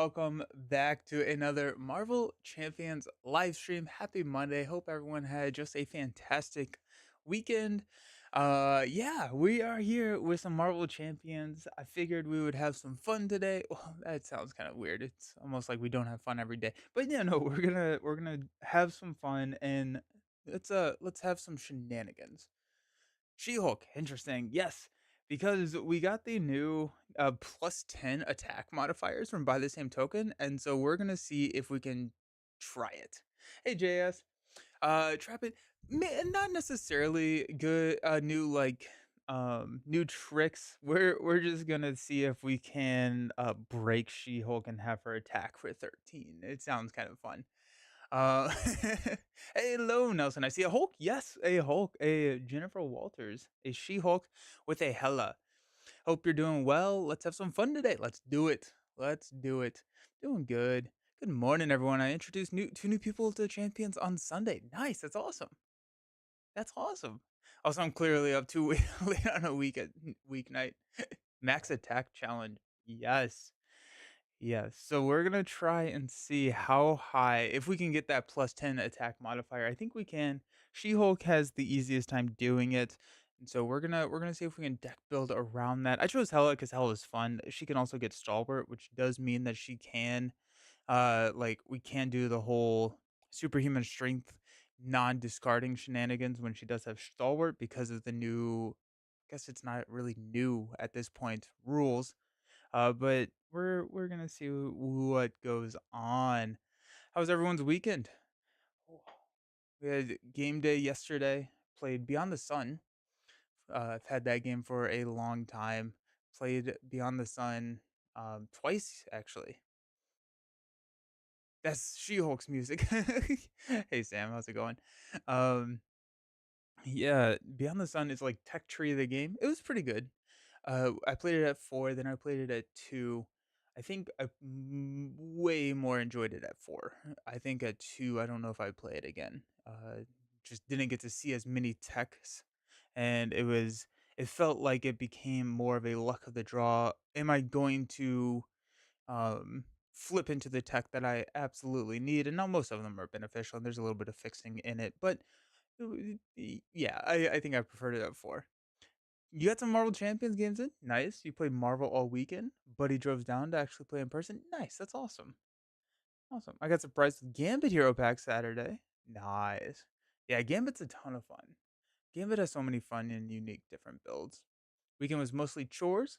welcome back to another Marvel Champions live stream. Happy Monday. Hope everyone had just a fantastic weekend. Yeah, we are here with some Marvel Champions. I figured we would have some fun today. Well, that sounds kind of weird. It's almost like we don't have fun every day. But yeah, no, we're gonna have some fun and let's have some shenanigans. She-Hulk, interesting. Yes, because we got the new plus 10 attack modifiers from by the same token, and so we're gonna see if we can try it. Hey JS, trap it. Not necessarily good. New new tricks. We're just gonna see if we can break She-Hulk and have her attack for 13. It sounds kind of fun. Uh, hey, hello, Nelson. I see a Hulk. Yes, a Hulk. A Jennifer Walters. A She-Hulk with a Hella. Hope you're doing well. Let's have some fun today. Let's do it. Let's do it. Doing good. Good morning, everyone. I introduced two new people to Champions on Sunday. Nice. That's awesome. That's awesome. Also, I'm clearly up too late on a weeknight. Max Attack Challenge. Yes. Yes, so we're gonna try and see how high, if we can get that plus 10 attack modifier. I think we can. She-Hulk has the easiest time doing it, and so we're gonna see if we can deck build around that. I chose Hela because Hela is fun. She can also get Stalwart, which does mean that she can, like we can do the whole superhuman strength non-discarding shenanigans when she does have Stalwart because of the new. I guess it's not really new at this point rules, but we're gonna see what goes on. How was everyone's weekend? Oh, we had game day yesterday. Played Beyond the Sun. I've had that game for a long time. Played Beyond the Sun twice actually. That's She-Hulk's music. Hey Sam, how's it going? Um, Yeah, Beyond the Sun is like tech tree of the game. It was pretty good. I played it at 4, then I played it at 2. I think I way more enjoyed it at 4. I think at 2, I don't know if I'd play it again. Just didn't get to see as many techs, and it felt like it became more of a luck of the draw. Am I going to flip into the tech that I absolutely need? And now most of them are beneficial, and there's a little bit of fixing in it, but yeah, I think I preferred it at 4. You got some Marvel Champions games in? Nice. You played Marvel all weekend. Buddy drove down to actually play in person. Nice. That's awesome. Awesome. I got surprised with Gambit Hero Pack Saturday. Nice. Yeah, Gambit's a ton of fun. Gambit has so many fun and unique different builds. Weekend was mostly chores,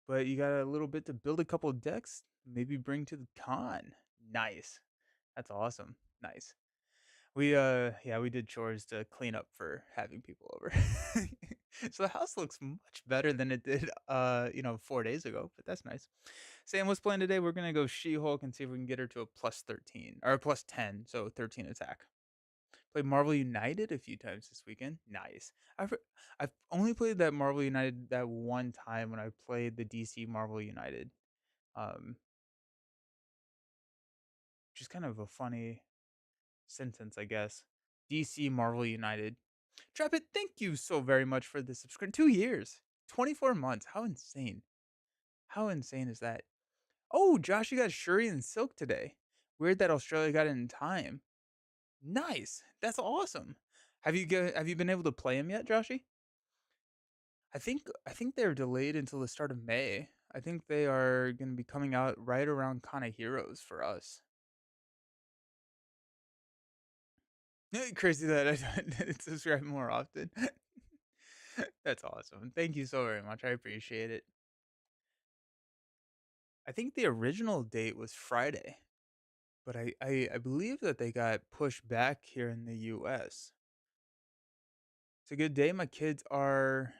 but you got a little bit to build a couple of decks, maybe bring to the con. Nice. That's awesome. Nice. Yeah, we did chores to clean up for having people over. So the house looks much better than it did 4 days ago, but that's nice. Sam was playing today. We're gonna go She-Hulk and see if we can get her to a plus 13 or a plus 10, so 13 attack. Played Marvel United a few times this weekend. Nice. I've only played that Marvel United that one time when I played the DC Marvel United. Um, just kind of a funny sentence, I guess. DC Marvel United. Trapit, thank you so very much for the subscription. 2 years, 24 months. How insane! How insane is that? Oh, Josh, you got Shuri and Silk today. Weird that Australia got it in time. Nice. That's awesome. Have you been able to play them yet, Joshy? I think they're delayed until the start of May. I think they are going to be coming out right around Kana Heroes for us. Crazy that I didn't subscribe more often. That's awesome. Thank you so very much. I appreciate it. I think the original date was Friday, but I believe that they got pushed back here in the US. It's a good day. My kids are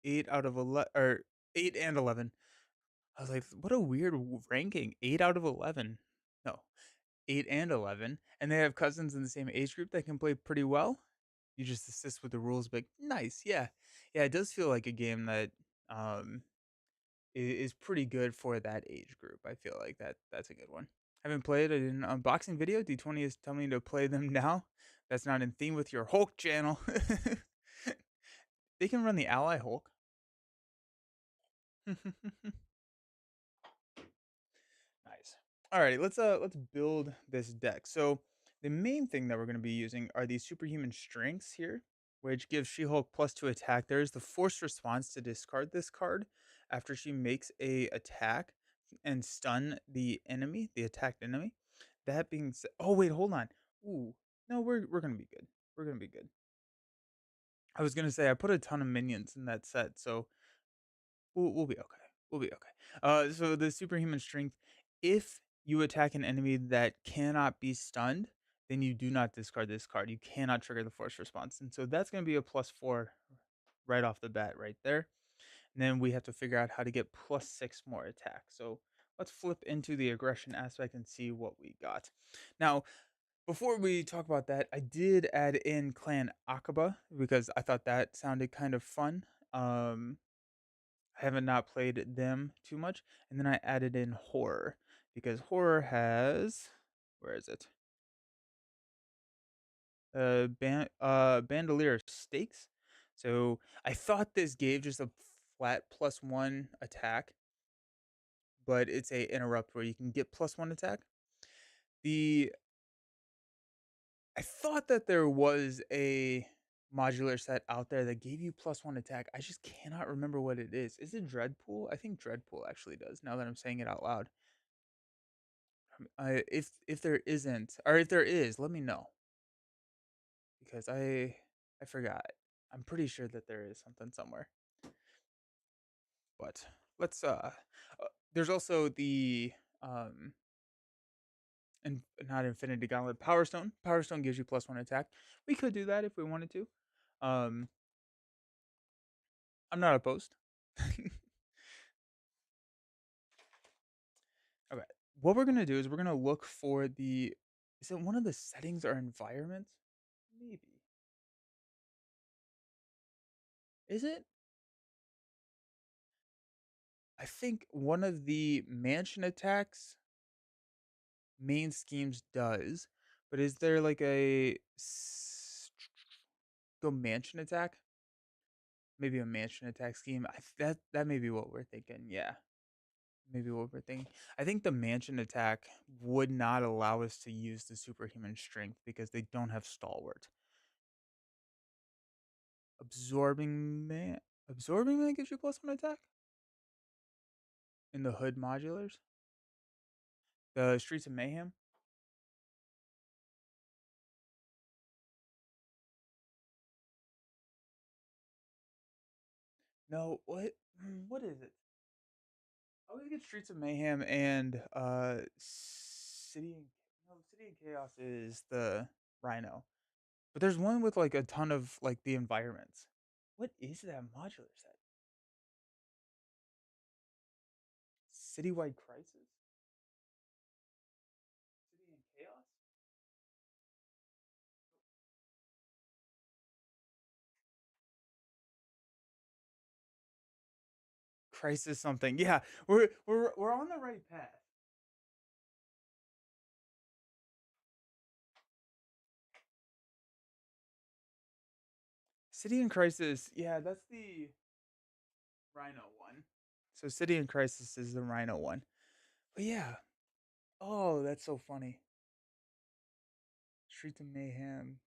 8 out of 11, or 8 and 11. I was like, what a weird ranking. 8 out of 11. No, 8 and 11. And they have cousins in the same age group that can play pretty well. You just assist with the rules, but nice. Yeah. Yeah, it does feel like a game that um is pretty good for that age group. I feel like that's a good one. Haven't played. I did an unboxing video. D20 is telling me to play them now. That's not in theme with your Hulk channel. They can run the Ally Hulk. Nice. Alrighty, let's build this deck. So the main thing that we're going to be using are these superhuman strengths here, which gives She-Hulk +2 attack. There's the forced response to discard this card after she makes a attack and stun the enemy, the attacked enemy. That being said, oh wait, hold on. Ooh, no, we're gonna be good. We're gonna be good. I was gonna say I put a ton of minions in that set, so we'll be okay. We'll be okay. So the superhuman strength, if you attack an enemy that cannot be stunned, then you do not discard this card. You cannot trigger the force response, and so that's going to be a +4 right off the bat, right there. And then we have to figure out how to get +6 more attack. So let's flip into the aggression aspect and see what we got. Now, before we talk about that, I did add in Clan Akaba because I thought that sounded kind of fun. I haven't not played them too much, and then I added in horror because horror has, where is it? Bandolier stakes. So I thought this gave just a flat +1 attack, but it's a interrupt where you can get +1 attack. The I thought that there was a modular set out there that gave you +1 attack. I just cannot remember what it is. Is it Dreadpool? I think Dreadpool actually does. Now that I'm saying it out loud. If there isn't, or if there is, let me know because I forgot. I'm pretty sure that there is something somewhere. But let's there's also the and not Infinity Gauntlet, Power Stone. Power Stone gives you +1 attack. We could do that if we wanted to. Um I'm not opposed. Okay. What we're gonna do is we're gonna look for the, is it one of the settings or environments? Maybe. Is it? I think one of the mansion attacks main schemes does, but is there like go mansion attack? Maybe a mansion attack scheme. That may be what we're thinking. Yeah, maybe what we're thinking. I think the mansion attack would not allow us to use the superhuman strength because they don't have stalwart. Absorbing man. Absorbing man gives you +1 attack in the hood modulars. The streets of mayhem. No, what? What is it? I always get Streets of Mayhem and City and no, City and Chaos is the Rhino. But there's one with like a ton of like the environments. What is that modular set? Citywide Crisis? City and Chaos? Crisis something. Yeah, we're on the right path. City and Crisis, yeah, that's the Rhino one. So City and Crisis is the Rhino one. But yeah. Oh, that's so funny. Streets of Mayhem.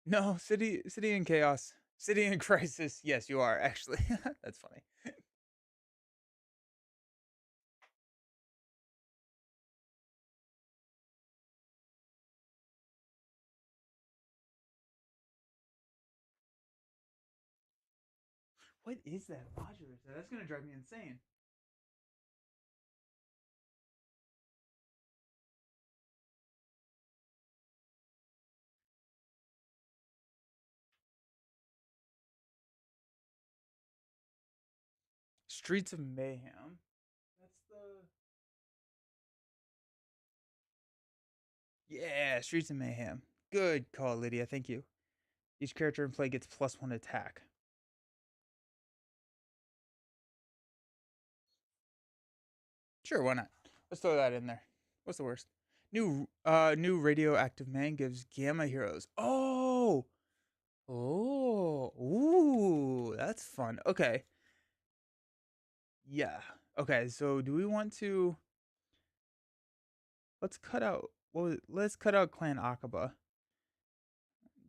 No, City in Chaos. City in Crisis. Yes, you are actually. That's funny. What is that modular set? That's gonna drive me insane. Streets of Mayhem. That's the, yeah, Streets of Mayhem. Good call, Lydia. Thank you. Each character in play gets +1 attack. Sure, why not? Let's throw that in there. What's the worst? New radioactive man gives gamma heroes. Oh, oh, ooh, that's fun. Okay, yeah. Okay, so do we want to let's cut out what was it? Let's cut out Clan Akaba.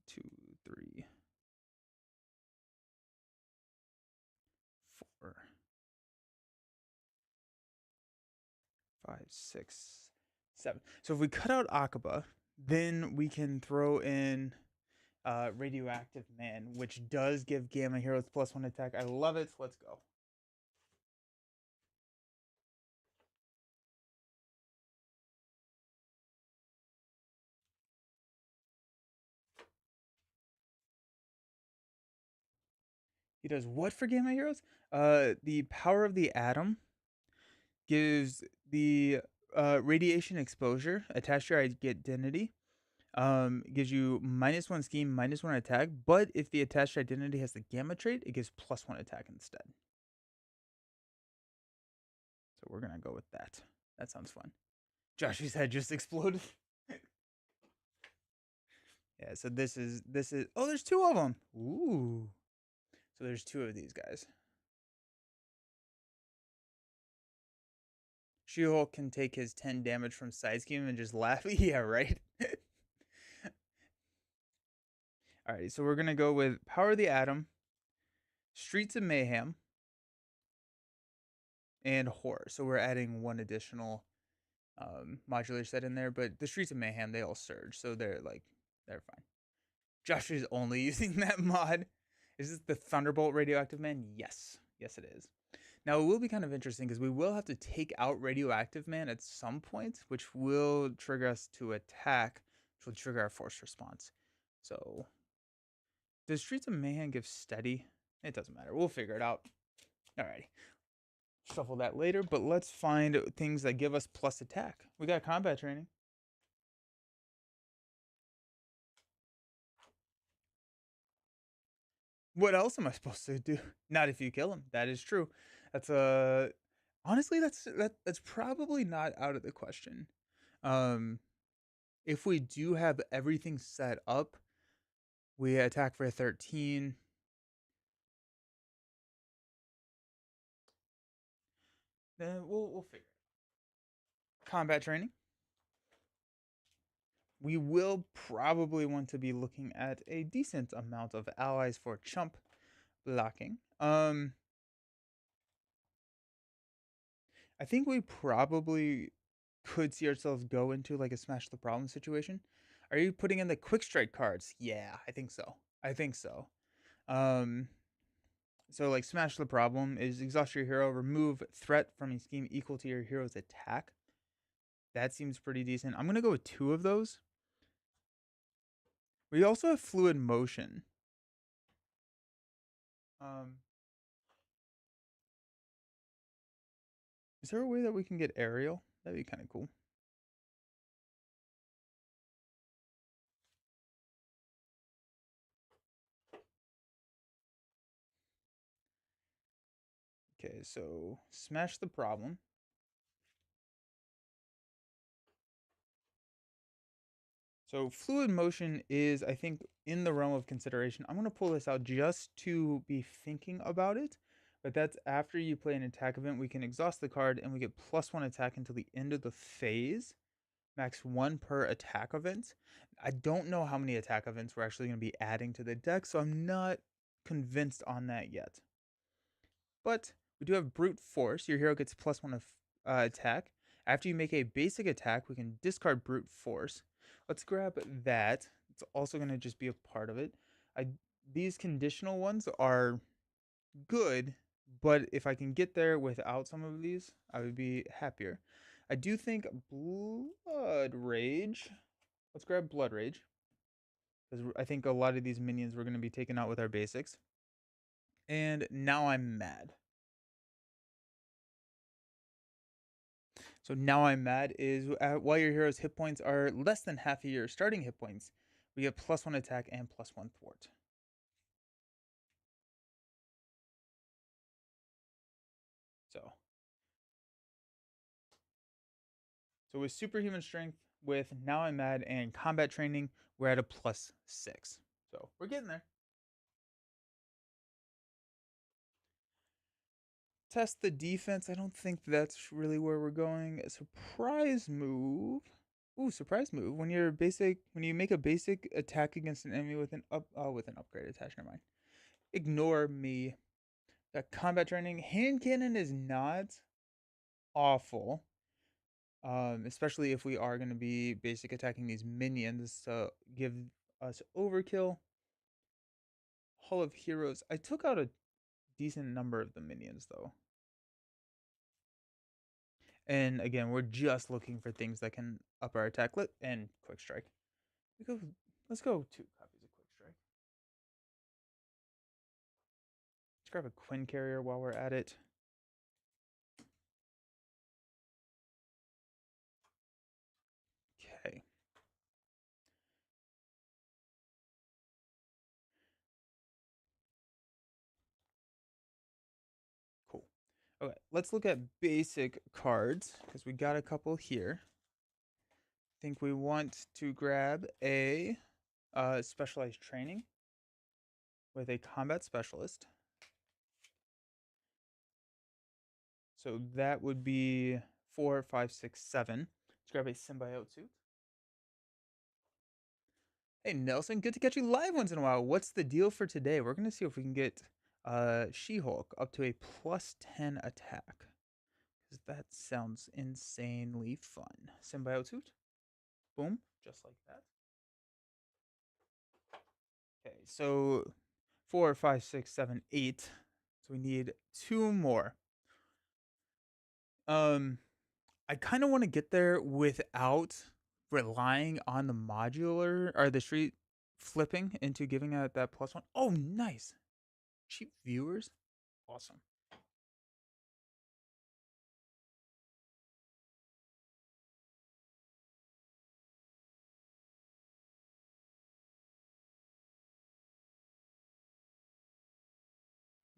Two, three, four, five, six, seven. So if we cut out Akaba, then we can throw in Radioactive Man, which does give Gamma Heroes +1 attack. I love it. Let's go. He does what for Gamma Heroes? The power of the atom gives the radiation exposure attached to your identity. Gives you -1 scheme, -1 attack. But if the attached identity has the gamma trait, it gives +1 attack instead. So we're gonna go with that. That sounds fun. Josh's head just exploded. Yeah. So this is. Oh, there's two of them. Ooh. So there's two of these guys. She-Hulk can take his 10 damage from side scheme and just laugh. Yeah, right. Alrighty, so we're gonna go with Power of the Atom, Streets of Mayhem, and Horror. So we're adding one additional modulator set in there, but the Streets of Mayhem they all surge, so they're fine. Josh is only using that mod. Is this the Thunderbolt Radioactive Man? Yes, yes it is. Now it will be kind of interesting because we will have to take out Radioactive Man at some point, which will trigger us to attack, which will trigger our force response. So does Streets of Mayhem give steady? It doesn't matter. We'll figure it out. Alrighty. Shuffle that later, but let's find things that give us plus attack. We got combat training. What else am I supposed to do? Not if you kill him. That is true. That's honestly that's probably not out of the question. Um if we do have everything set up, we attack for 13. Then we'll figure it. Combat training. We will probably want to be looking at a decent amount of allies for chump blocking. I think we probably could see ourselves go into like a smash the problem situation. Are you putting in the quick strike cards? Yeah, I think so. I think so. Um, so like smash the problem is exhaust your hero, remove threat from a scheme equal to your hero's attack. That seems pretty decent. I'm gonna go with two of those. We also have fluid motion. Um, is there a way that we can get aerial? That'd be kind of cool. Okay, so smash the problem. So fluid motion is, I think, in the realm of consideration. I'm going to pull this out just to be thinking about it. But that's after you play an attack event. We can exhaust the card and we get +1 attack until the end of the phase. Max 1 per attack event. I don't know how many attack events we're actually going to be adding to the deck, so I'm not convinced on that yet. But we do have brute force. Your hero gets +1 of attack. After you make a basic attack, we can discard brute force. Let's grab that. It's also going to just be a part of it. These conditional ones are good, but if I can get there without some of these, I would be happier. I do think Blood Rage. Let's grab Blood Rage. Because I think a lot of these minions we're going to be taking out with our basics. And now I'm mad. So now I'm mad is while your hero's hit points are less than half of your starting hit points, we get +1 attack and +1 thwart. So, so with superhuman strength, with now I'm mad and combat training, we're at a +6. So we're getting there. test the defense. I don't think that's really where we're going. A surprise move. Ooh, surprise move. When you make a basic attack against an enemy with an upgrade attached. Never mind. Ignore me. That combat training. Hand cannon is not awful. Especially if we are going to be basic attacking these minions to give us overkill. Hall of Heroes. I took out a decent number of the minions though. And again, we're just looking for things that can up our attack and quick strike. Let's go 2 copies of quick strike. Let's grab a Quinn carrier while we're at it. Okay. Cool. Okay, let's look at basic cards because we got a couple here. I think we want to grab a specialized training with a combat specialist. So that would be 4, 5, 6, 7. Let's grab a symbiote suit. Hey Nelson, good to catch you live once in a while. What's the deal for today? We're gonna see if we can get She-Hulk up to a +10 attack. Because that sounds insanely fun. Symbiote suit. Boom. Just like that. Okay, so 4, 5, 6, 7, 8. So we need 2 more. I kind of want to get there without relying on the modular or the street flipping into giving out that +1. Oh, nice. Cheap viewers. Awesome.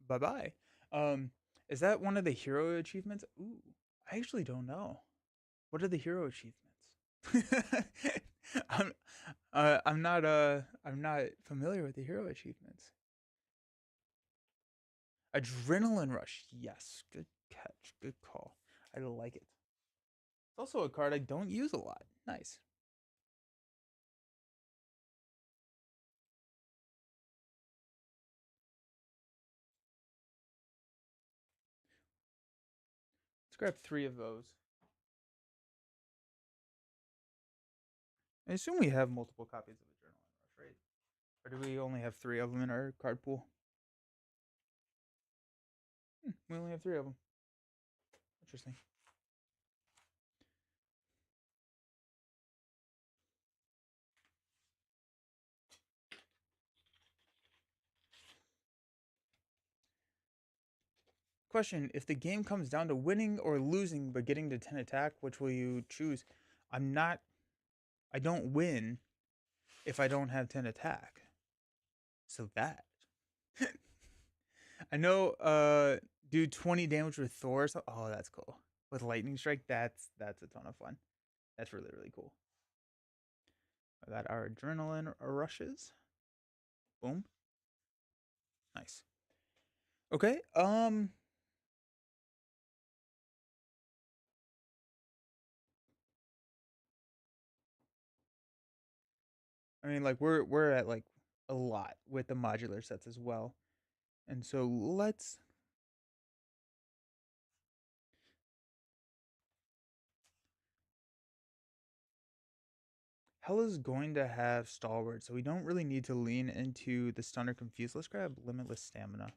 Bye bye. Um, is that one of the hero achievements? Ooh, I actually don't know. What are the hero achievements? I'm, I'm not familiar with the hero achievements. Adrenaline rush. Yes, good catch, good call. I like it. It's also a card I don't use a lot. Nice. Let's grab 3 of those. I assume we have multiple copies of Adrenaline Rush, right? Or do we only have 3 of them in our card pool? We only have 3 of them. Interesting. Question: if the game comes down to winning or losing but getting to 10 attack, which will you choose? I'm not. I don't win if I don't have 10 attack. So that. I know. Do 20 damage with Thor. So, oh, that's cool. With lightning strike, that's a ton of fun. That's really really cool. That our adrenaline rushes. Boom. Nice. Okay. I mean, like we're at like a lot with the modular sets as well, and so let's. Hella's going to have stalwart, so we don't really need to lean into the stunner confuse. Let's grab limitless stamina.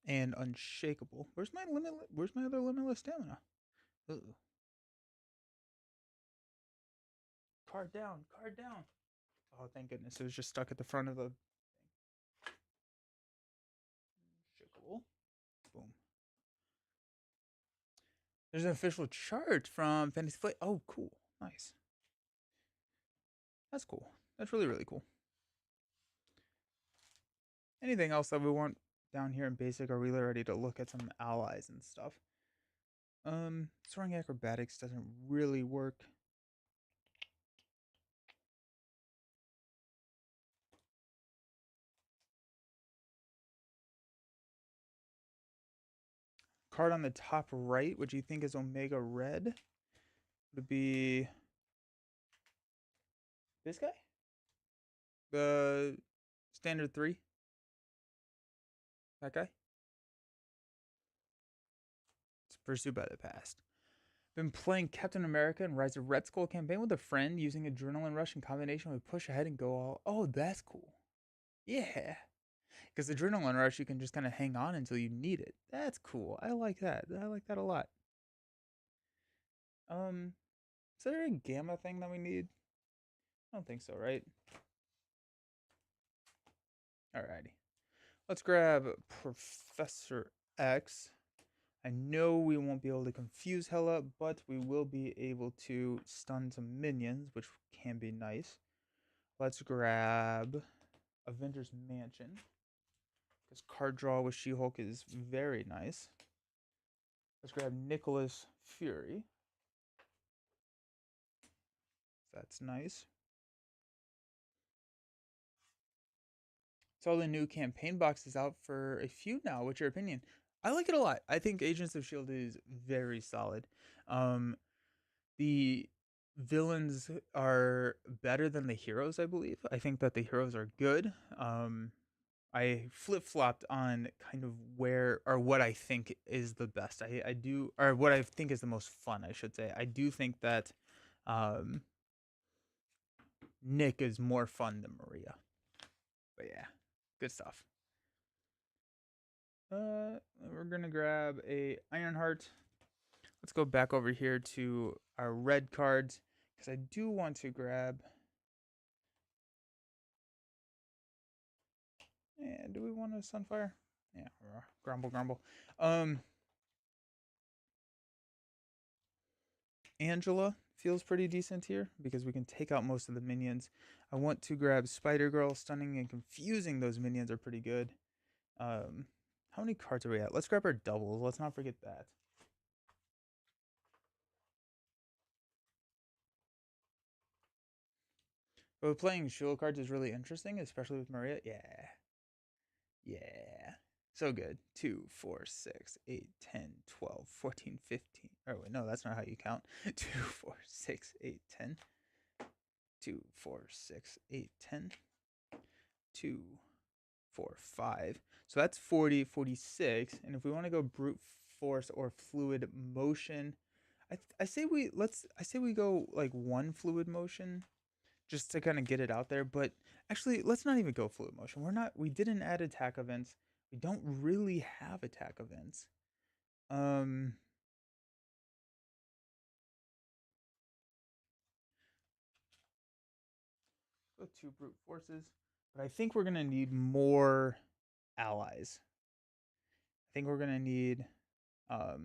And unshakable. Where's my limit? Where's my other limitless stamina? Ooh. Card down, card down. Oh, thank goodness. It was just stuck at the front of the unshakable. Boom. There's an official chart from Fantasy Flight. Oh, cool. Nice. That's cool. That's really, really cool. Anything else that we want down here in basic? Are we ready to look at some allies and stuff? Soaring acrobatics doesn't really work. card on the top right, which you think is Omega Red, would be this guy, the standard 3. That guy. It's pursued by the past. Been playing Captain America and Rise of Red Skull campaign with a friend using Adrenaline Rush in combination with Push Ahead and Go All. Oh, that's cool. Yeah. Because Adrenaline Rush, you can just kind of hang on until you need it. That's cool. I like that. I like that a lot. Is there a Gamma thing that we need? I don't think so, right? Alrighty. Let's grab Professor X. I know we won't be able to confuse Hela, but we will be able to stun some minions, which can be nice. Let's grab Avengers Mansion, because card draw with She-Hulk is very nice. Let's grab Nicholas Fury. That's nice. So the new campaign box is out for a few now. What's your opinion? I like it a lot. I think Agents of S.H.I.E.L.D. is very solid. The villains are better than the heroes, I believe. I think that the heroes are good. I flip flopped on kind of where or what I think is the best. I do, or what I think is the most fun, I should say. I do think that um, Nick is more fun than Maria. But yeah, good stuff. We're gonna grab a Ironheart. Let's go back over here to our red cards because I do want to grab. Yeah, do we want a Sunfire? Yeah, grumble, grumble. Angela feels pretty decent here because we can take out most of the minions. I want to grab Spider Girl. Stunning and confusing those minions are pretty good. How many cards are we at? Let's grab our doubles. Let's not forget that. But playing shield cards is really interesting, especially with Maria. Yeah. Yeah. So good. 2, 4, 6, 8, 10, 12, 14, 15. Oh, wait, no, that's not how you count. 2, 4, 6, 8, 10. 2, 4, 6, 8, 10. 2, 4, 5. So that's 40, 46. And if we want to go brute force or fluid motion, I say we go like one fluid motion just to kind of get it out there. But actually, let's not even go fluid motion. We didn't add attack events. We don't really have attack events. Go 2 brute forces. But I think we're gonna need more allies. I think we're gonna need my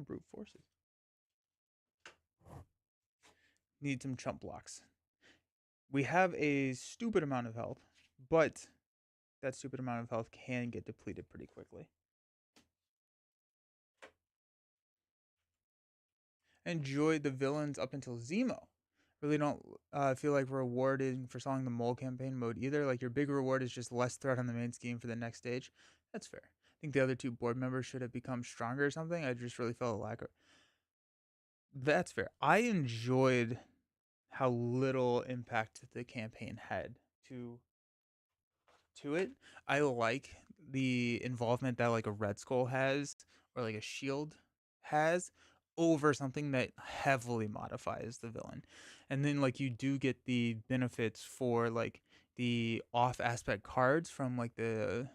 brute forces. Need some chump blocks. We have a stupid amount of health, but that stupid amount of health can get depleted pretty quickly. Enjoyed the villains up until Zemo. Really don't feel like rewarded for selling the mole campaign mode either. Like your big reward is just less threat on the main scheme for the next stage. That's fair. I think the other 2 board members should have become stronger or something. I just really felt a lack of. That's fair. I enjoyed how little impact the campaign had to it. I like the involvement that like a Red Skull has or like a Shield has over something that heavily modifies the villain. And then like you do get the benefits for like the off aspect cards from like the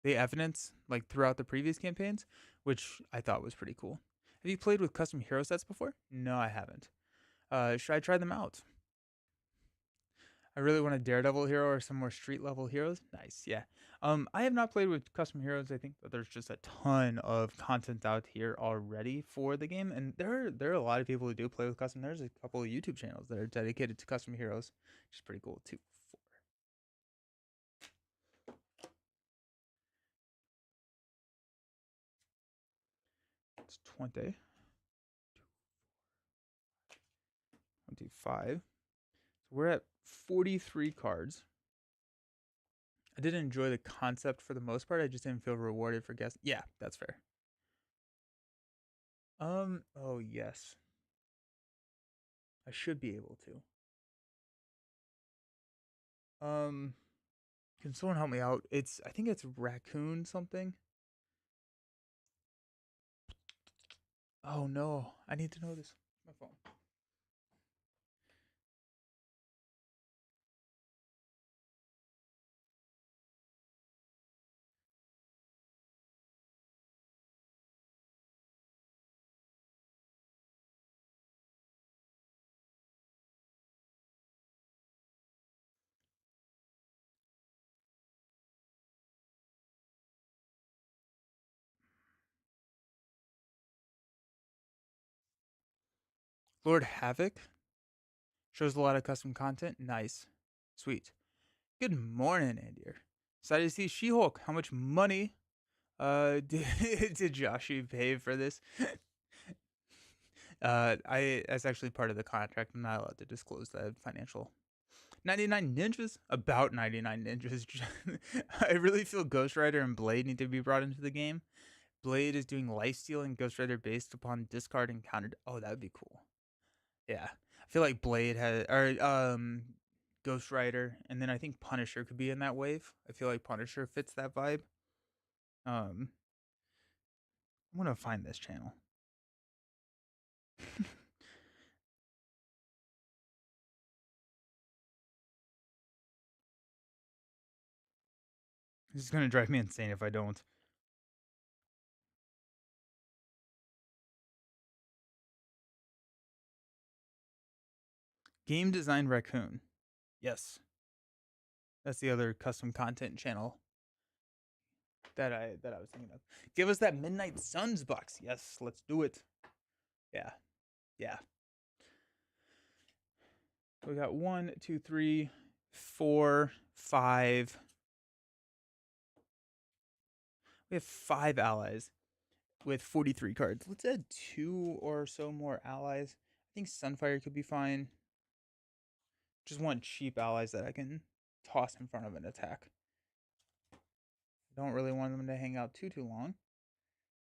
evidence like throughout the previous campaigns, which I thought was pretty cool. Have you played with custom hero sets before? No, I haven't. Should I try them out? I really want a Daredevil hero or some more street level heroes. Nice, yeah. I have not played with custom heroes. I think that there's just a ton of content out here already for the game, and there are a lot of people who do play with custom. There's a couple of YouTube channels that are dedicated to custom heroes, which is pretty cool too. It's 20, 25. So we're at 43 cards. I did enjoy the concept for the most part. I just didn't feel rewarded for guessing. Yeah, that's fair. Oh yes, I should be able to. Um, can someone help me out? I think it's raccoon something. Oh no, I need to know this. My phone. Lord Havoc shows a lot of custom content. Nice, sweet. Good morning, Andy. Excited to see She-Hulk. How much money did Joshi pay for this? I that's actually part of the contract. I'm not allowed to disclose that financial. 99 Ninjas? About 99 Ninjas. I really feel Ghost Rider and Blade need to be brought into the game. Blade is doing lifesteal and Ghost Rider based upon discard and countered. Oh, that would be cool. Yeah. I feel like Blade has or Ghost Rider, and then I think Punisher could be in that wave. I feel like Punisher fits that vibe. I'm gonna find this channel. This is gonna drive me insane if I don't. Game Design Raccoon. Yes. That's the other custom content channel that I was thinking of. Give us that Midnight Suns box. Yes, let's do it. Yeah. Yeah. We got 1, 2, 3, 4, 5. We have 5 allies with 43 cards. Let's add 2 or so more allies. I think Sunfire could be fine. Just want cheap allies that I can toss in front of an attack. I don't really want them to hang out too long.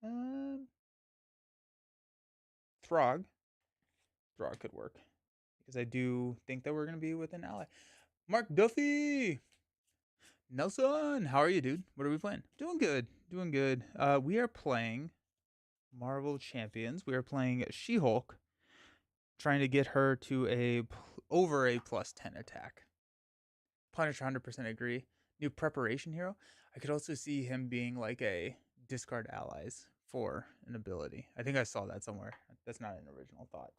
Um, Throg. Throg could work because I do think that we're gonna be with an ally. Mark Duffy. Nelson, how are you, dude? What are we playing? Doing good. Doing good. We are playing Marvel Champions. We are playing She-Hulk, trying to get her to over a +10 attack. Punisher 100% agree. New preparation hero. I could also see him being like a discard allies for an ability. I think I saw that somewhere. That's not an original thought.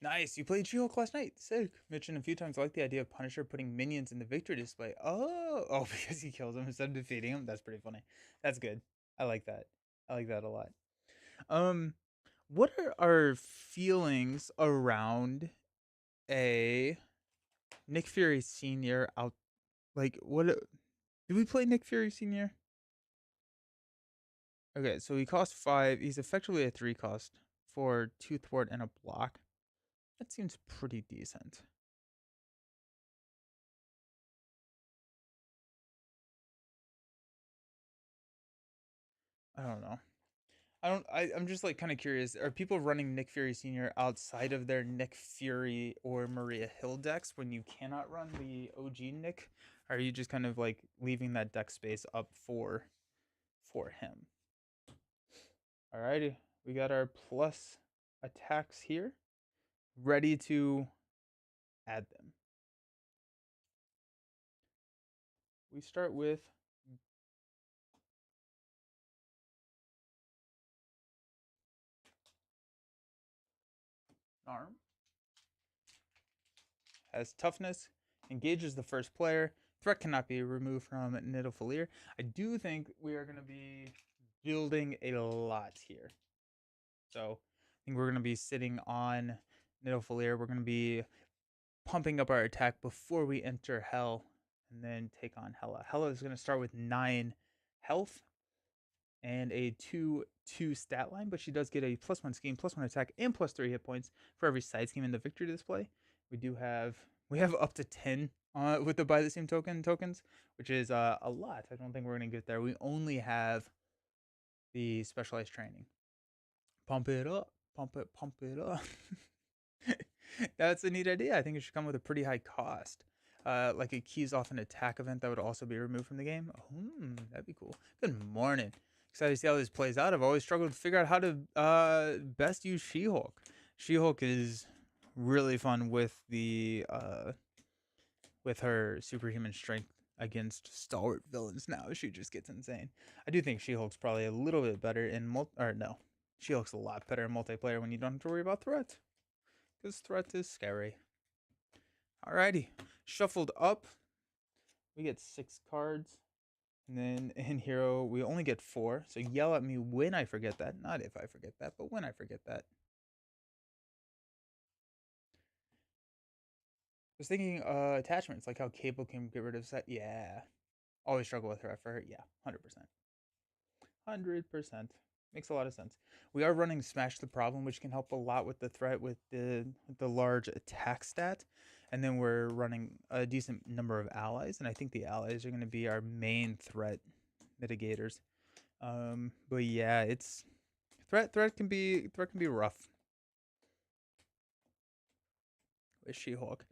Nice. You played She-Hulk last night. Sick. Mentioned a few times. I like the idea of Punisher putting minions in the victory display. Oh, because he kills them instead of defeating them. That's pretty funny. That's good. I like that. I like that a lot. Um, what are our feelings around a Nick Fury Senior out? Like, what? Did we play Nick Fury Senior? Okay, so he costs 5. He's effectively a 3 cost for 2 thwart and a block. That seems pretty decent. I don't know. I'm just like kind of curious. Are people running Nick Fury Senior outside of their Nick Fury or Maria Hill decks when you cannot run the OG Nick? Are you just kind of like leaving that deck space up for him? Alrighty, we got our plus attacks here, ready to add them. We start with Arm. Has toughness, engages the first player. Threat cannot be removed from Nidavellir. I do think we are going to be building a lot here. So I think we're going to be sitting on Nidavellir. We're going to be pumping up our attack before we enter Hell and then take on Hela. Hela is going to start with 9 health and a 2/2 stat line, but she does get a +1 scheme, +1 attack, and +3 hit points for every side scheme in the victory display. We have up to 10 with the buy the same tokens, which is a lot. I don't think we're gonna get there. We only have the specialized training. Pump it up, pump it up. That's a neat idea. I think it should come with a pretty high cost. Like it keys off an attack event that would also be removed from the game. That'd be cool. Good morning. Excited to see how this plays out. I've always struggled to figure out how to best use She-Hulk. She-Hulk is really fun with her superhuman strength against stalwart villains. Now she just gets insane. I do think She-Hulk's probably a little bit better in She-Hulk's a lot better in multiplayer when you don't have to worry about threat. Because threat is scary. Alrighty. Shuffled up. We get 6 cards. And then in Hero, we only get 4. So yell at me when I forget that. Not if I forget that, but when I forget that. I was thinking attachments, like how Cable can get rid of set. Yeah. Always struggle with her for her. Yeah, 100%. 100%. Makes a lot of sense. We are running Smash the Problem, which can help a lot with the threat with the large attack stat. And then we're running a decent number of allies, and I think the allies are going to be our main threat mitigators. But yeah, it's threat can be rough with She-Hulk.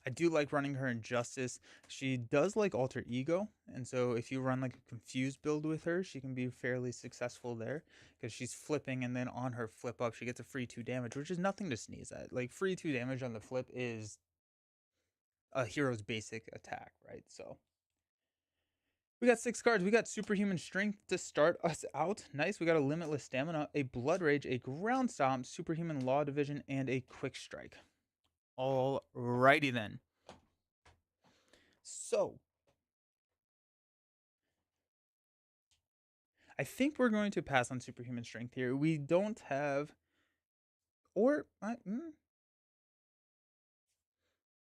I do like running her in Justice. She does like Alter Ego, and so if you run like a confused build with her, she can be fairly successful there because she's flipping, and then on her flip up, she gets a free 2 damage, which is nothing to sneeze at. Like free 2 damage on the flip is a hero's basic attack, right? So we got 6 cards. We got Superhuman Strength to start us out. Nice. We got a Limitless Stamina, a Blood Rage, a Ground Stomp, Superhuman Law Division, and a Quick Strike. Alrighty then. So I think we're going to pass on Superhuman Strength here. We don't have, or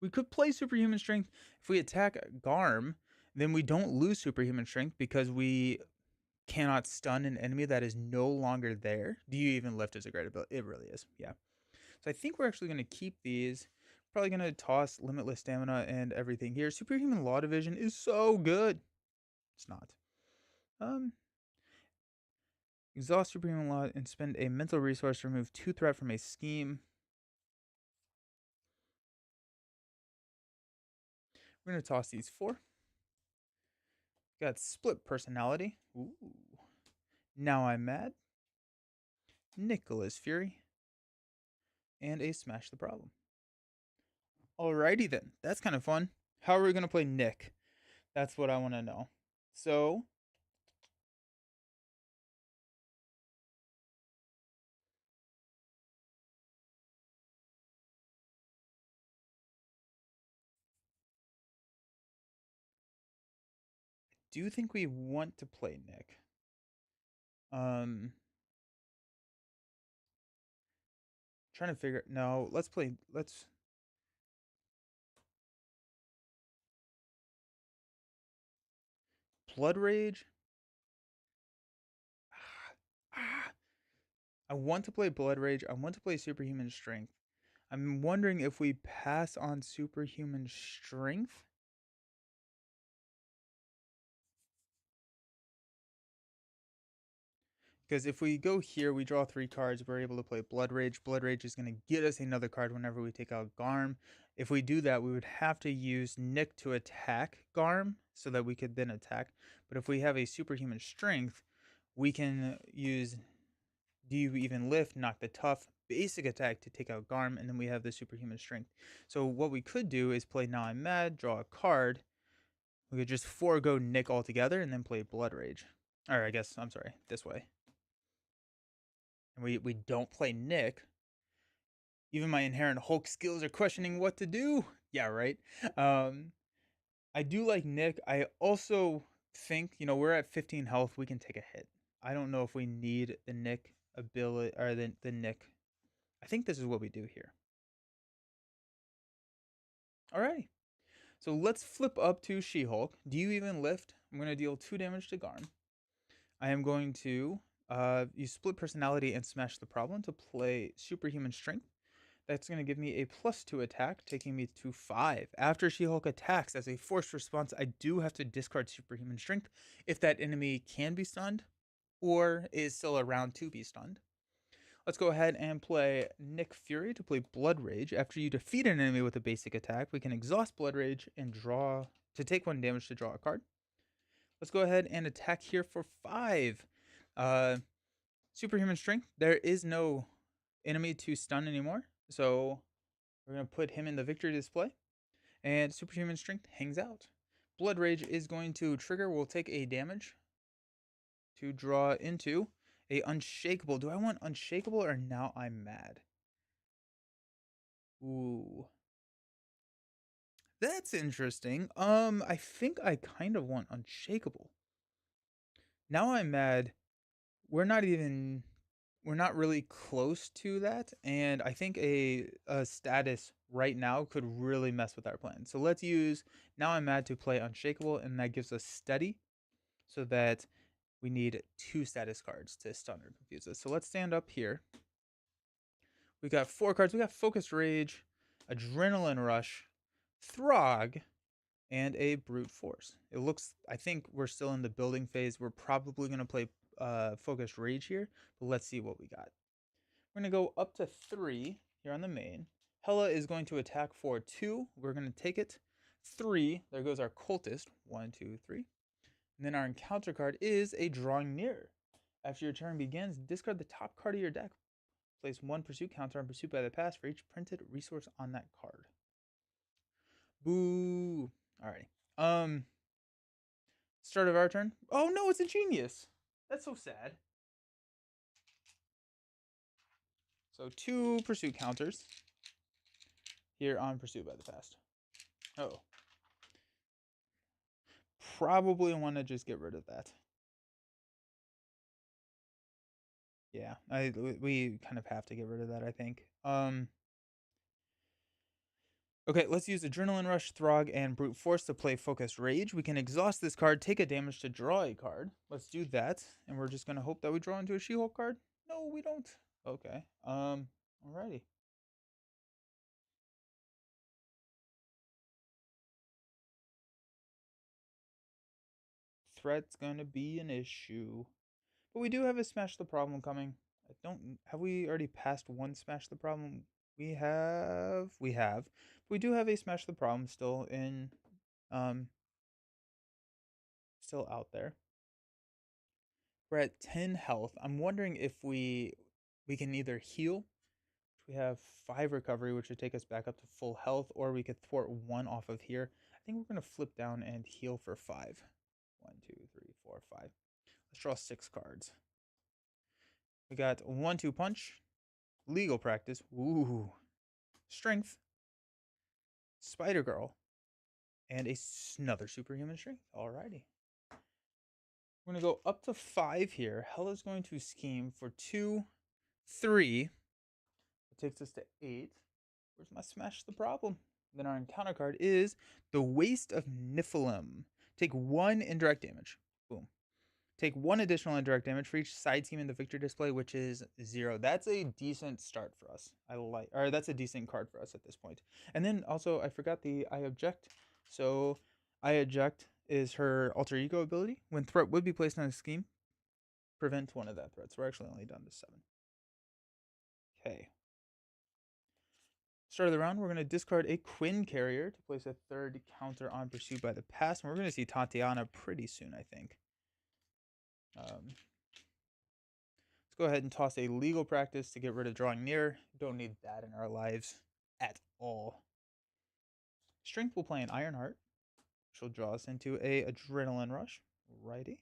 we could play Superhuman Strength if we attack Garm. Then we don't lose Superhuman Strength because we cannot stun an enemy that is no longer there. Do you even lift is a great ability? It really is. Yeah. So I think we're actually going to keep these. Probably going to toss Limitless Stamina and everything here. Superhuman Law Division is so good. It's not. Exhaust Superhuman Law and spend a mental resource to remove 2 threat from a scheme. We're going to toss these 4. Got Split Personality. Ooh. Now I'm Mad. Nicholas Fury. And a Smash the Problem. Alrighty then. That's kind of fun. How are we going to play Nick? That's what I want to know. So do you think we want to play Nick? Trying to figure. No, let's play. Let's Blood Rage. I want to play Blood Rage. I want to play Superhuman Strength. I'm wondering if we pass on Superhuman Strength. Because if we go here, we draw 3 cards. We're able to play Blood Rage. Blood Rage is going to get us another card whenever we take out Garm. If we do that, we would have to use Nick to attack Garm so that we could then attack. But if we have a Superhuman Strength, we can use Do You Even Lift, Knock the Tough, basic attack to take out Garm, and then we have the Superhuman Strength. So what we could do is play Now I'm Mad, draw a card. We could just forego Nick altogether and then play Blood Rage. Or I guess, I'm sorry, this way. And we don't play Nick. Even my inherent Hulk skills are questioning what to do. Yeah, right. I do like Nick. I also think, we're at 15 health. We can take a hit. I don't know if we need the Nick ability or the Nick. I think this is what we do here. All right. So let's flip up to She-Hulk. Do You Even Lift? I'm going to deal 2 damage to Garm. I am going to use split personality and smash the problem to play superhuman strength. That's going to give me a +2 attack, taking me to 5. After She-Hulk attacks as a forced response, I do have to discard superhuman strength if that enemy can be stunned or is still around to be stunned. Let's go ahead and play Nick Fury to play Blood Rage. After you defeat an enemy with a basic attack, we can exhaust Blood Rage and draw to take 1 damage to draw a card. Let's go ahead and attack here for 5. Uh, Superhuman Strength. There is no enemy to stun anymore, so we're going to put him in the victory display. And Superhuman Strength hangs out. Blood Rage is going to trigger. We'll take a damage to draw into a Unshakable. Do I want Unshakable or Now I'm Mad? Ooh. That's interesting. I think I kind of want Unshakable. Now I'm Mad. We're not even we're not really close to that, and I think a status right now could really mess with our plan. So let's use Now I'm Mad to play Unshakable, and that gives us Steady, so that we need 2 status cards to stun or confuse us. So let's stand up here. We got 4 cards. We got Focused Rage, Adrenaline Rush, Throg, and a Brute Force. It looks, I think we're still in the building phase. We're probably going to play Focused Rage here, but let's see what we got. We're going to go up to 3 here on the main. Hela is going to attack for 2. We're going to take it. 3. There goes our Cultist. 1, 2, 3. And then our encounter card is a Drawing Near. After your turn begins, discard the top card of your deck. Place 1 pursuit counter on Pursuit by the Past for each printed resource on that card. Boo. Alrighty. Start of our turn. Oh no, it's a Genius. That's so sad. So 2 pursuit counters here on Pursuit by the Past. Oh. Probably want to just get rid of that. Yeah, we kind of have to get rid of that, I think. Okay, let's use Adrenaline Rush, Throg, and Brute Force to play Focused Rage. We can exhaust this card, take a damage to draw a card. Let's do that, and we're just gonna hope that we draw into a She-Hulk card. No, we don't. Okay. Alrighty. Threat's gonna be an issue. But we do have a Smash the Problem coming. I don't have we already passed one Smash the Problem? We have. We have. But we do have a Smash the Problem still in still out there. We're at 10 health. I'm wondering if we can either heal. We have 5 recovery, which would take us back up to full health, or we could thwart 1 off of here. I think we're gonna flip down and heal for 5. 1, 2, 3, 4, 5. Let's draw 6 cards. We got 1-2 punch, legal practice, ooh, strength, Spider Girl, and another superhuman strength. Alrighty. We're gonna go up to 5 here. Hela's going to scheme for 2, 3. It takes us to 8. Where's my Smash the Problem? Then our encounter card is the Waste of Niflheim. Take 1 indirect damage. Boom. Take 1 additional indirect damage for each side team in the victory display, which is 0. That's a decent start for us. Or that's a decent card for us at this point. And then also, I forgot the I Object. So I Eject is her alter ego ability. When threat would be placed on a scheme, prevent 1 of that threats. We're actually only down to 7. Okay. Start of the round, we're going to discard a Quinn Carrier to place a 3rd counter on Pursuit by the Past. And we're going to see Tatiana pretty soon, I think. Let's go ahead and toss a Legal Practice to get rid of Drawing Near. Don't need that in our lives at all. Strength will play an Ironheart, which will draw us into a Adrenaline Rush. Righty.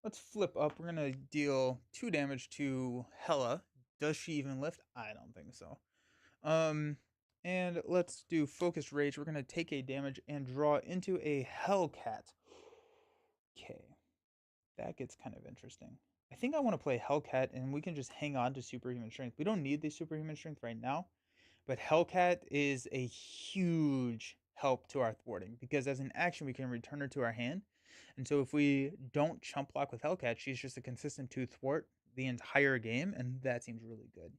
Let's flip up. We're going to deal 2 damage to Hela. Does she even lift? I don't think so. And let's do Focused Rage. We're going to take a damage and draw into a Hellcat. Okay. That gets kind of interesting. I think I want to play Hellcat and we can just hang on to Superhuman Strength. We don't need the Superhuman Strength right now. But Hellcat is a huge help to our thwarting because as an action we can return her to our hand. And so if we don't chump block with Hellcat, she's just a consistent 2 thwart the entire game, and that seems really good.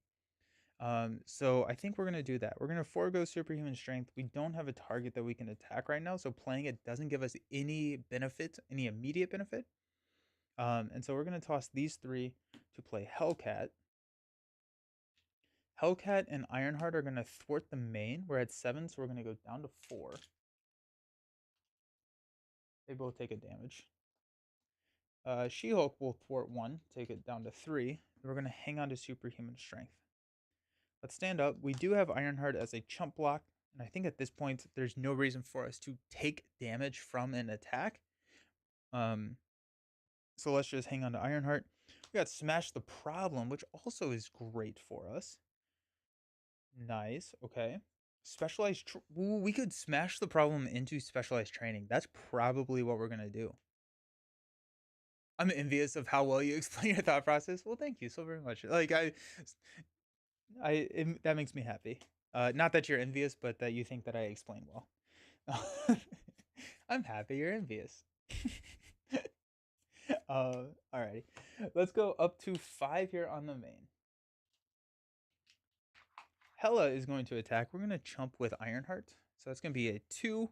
So I think we're gonna do that. We're gonna forego superhuman strength. We don't have a target that we can attack right now, so playing it doesn't give us any benefit, any immediate benefit. And so we're gonna toss these 3 to play Hellcat. Hellcat and Ironheart are gonna thwart the main. We're at 7, so we're gonna go down to 4. They both take a damage. She-Hulk will thwart 1, take it down to 3. We're gonna hang on to superhuman strength. Let's stand up. We do have Ironheart as a chump block, and I think at this point there's no reason for us to take damage from an attack. So let's just hang on to Ironheart. We got Smash the Problem, which also is great for us. Nice. Okay. Specialized. Ooh, we could smash the problem into specialized training. That's probably what we're gonna do. I'm envious of how well you explain your thought process. Well, thank you so very much. Like that makes me happy. Not that you're envious, but that you think that I explain well. I'm happy you're envious. Alrighty. Let's go up to 5 here on the main. Hela is going to attack. We're going to chump with Ironheart. So that's going to be a 2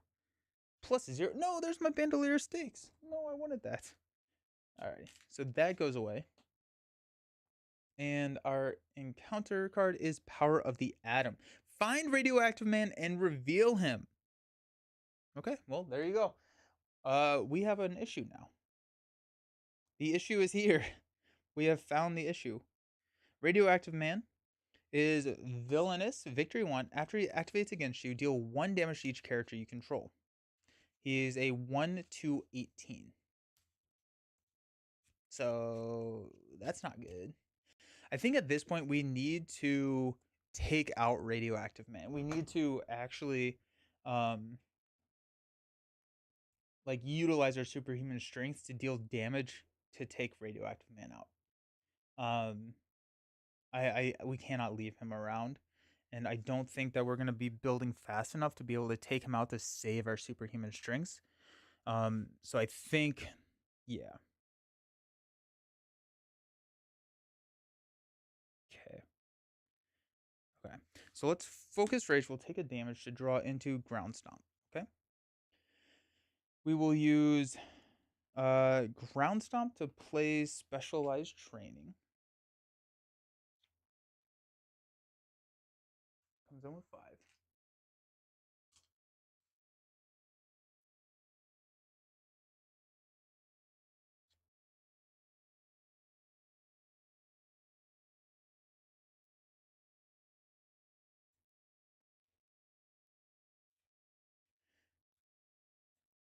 plus 0. No, there's my Bandolier Stakes. No, I wanted that. Alrighty. So that goes away. And our encounter card is Power of the Atom. Find Radioactive Man and reveal him. Okay, well, there you go. We have an issue now. The issue is here. We have found the issue. Radioactive Man is villainous. Victory 1. After he activates against you, deal 1 damage to each character you control. He is a 1/18. So that's not good. I think at this point we need to take out Radioactive Man. We need to actually like utilize our superhuman strength to deal damage to take Radioactive Man out. We cannot leave him around, and I don't think that we're gonna be building fast enough to be able to take him out to save our superhuman strengths. So I think, yeah. Okay. Okay. So let's focus rage. We'll take a damage to draw into ground stomp. Okay. We will use ground stomp to play specialized training. Comes in with 5.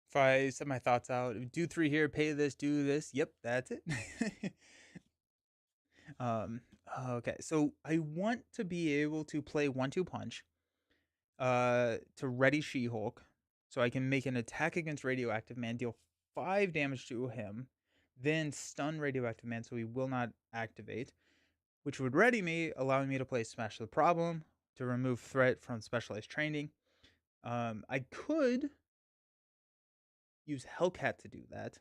'If I set my thoughts out, do 3 here, pay this, do this. Yep, that's it. um, okay, so I want to be able to play 1-2 punch to ready She-Hulk, so I can make an attack against Radioactive Man, deal 5 damage to him, then stun Radioactive Man so he will not activate, which would ready me, allowing me to play Smash the Problem to remove threat from specialized training. I could use Hellcat to do that,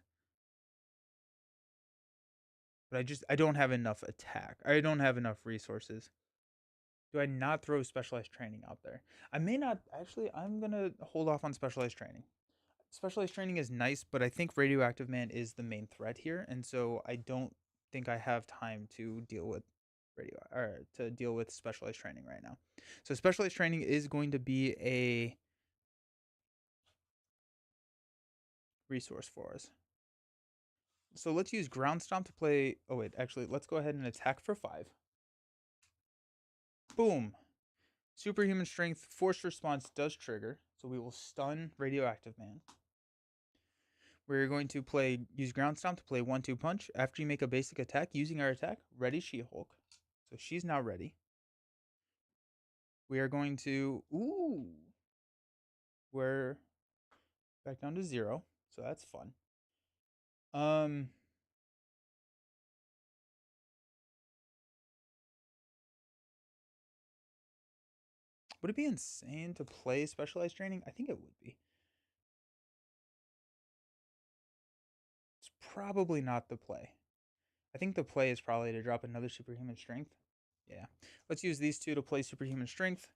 but I don't have enough attack. I don't have enough resources. Do I not throw specialized training out there? I may not. Actually, I'm gonna hold off on specialized training. Specialized training is nice, but I think Radioactive Man is the main threat here, and so I don't think I have time to deal with to deal with specialized training right now. So specialized training is going to be a resource for us. So let's use ground stomp to play. Oh wait, actually, let's go ahead and attack for 5. Boom. Superhuman strength forced response does trigger, so we will stun Radioactive Man. We're going to use ground stomp to play 1-2 punch. After you make a basic attack using our attack, ready She-Hulk. So she's now ready. We are going to we're back down to 0, so that's fun. Would it be insane to play specialized training? I think it would be. It's probably not the play. I think the play is probably to drop another superhuman strength. Yeah. Let's use these two to play superhuman strength.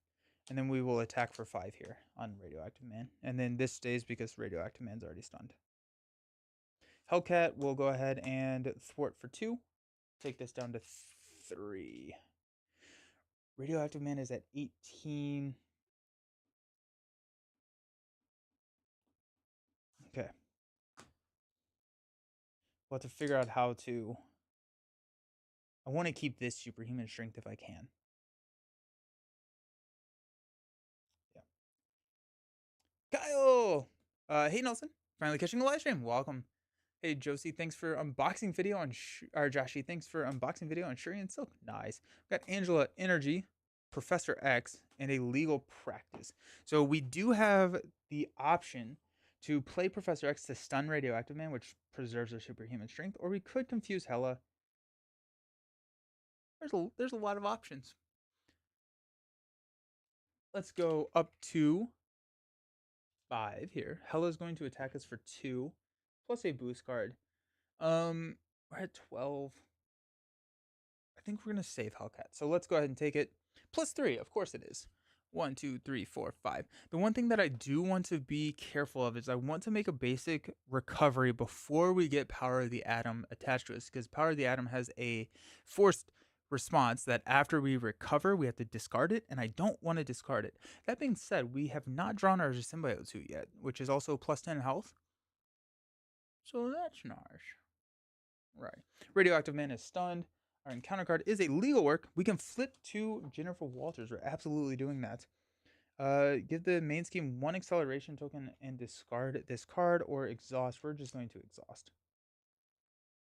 And then we will attack for 5 here on Radioactive Man. And then this stays because Radioactive Man's already stunned. Hellcat will go ahead and thwart for 2. Take this down to 3. Radioactive Man is at 18. Okay. We'll have to figure out how to... I want to keep this superhuman strength if I can. Yeah. Kyle! Hey, Nelson. Finally catching a live stream. Welcome. Hey, Josie, thanks for unboxing video on... or Joshi, thanks for unboxing video on Shuri and Silk. Nice. We've got Angela Energy, Professor X, and a legal practice. So we do have the option to play Professor X to stun Radioactive Man, which preserves their superhuman strength, or we could confuse Hela. There's a lot of options. Let's go up to 5 here. Hela's going to attack us for 2, plus a boost card. We're at 12. I think we're gonna save Hellcat. So let's go ahead and take it. Plus 3, of course it is. 1, 2, 3, 4, 5. The one thing that I do want to be careful of is I want to make a basic recovery before we get Power of the Atom attached to us, because Power of the Atom has a forced response that after we recover, we have to discard it, and I don't want to discard it. That being said, we have not drawn our Symbiote suit yet, which is also plus 10 health. So that's nice. Right. Radioactive Man is stunned. Our encounter card is a legal work. We can flip to Jennifer Walters. We're absolutely doing that. Give the main scheme 1 acceleration token and discard this card or exhaust. We're just going to exhaust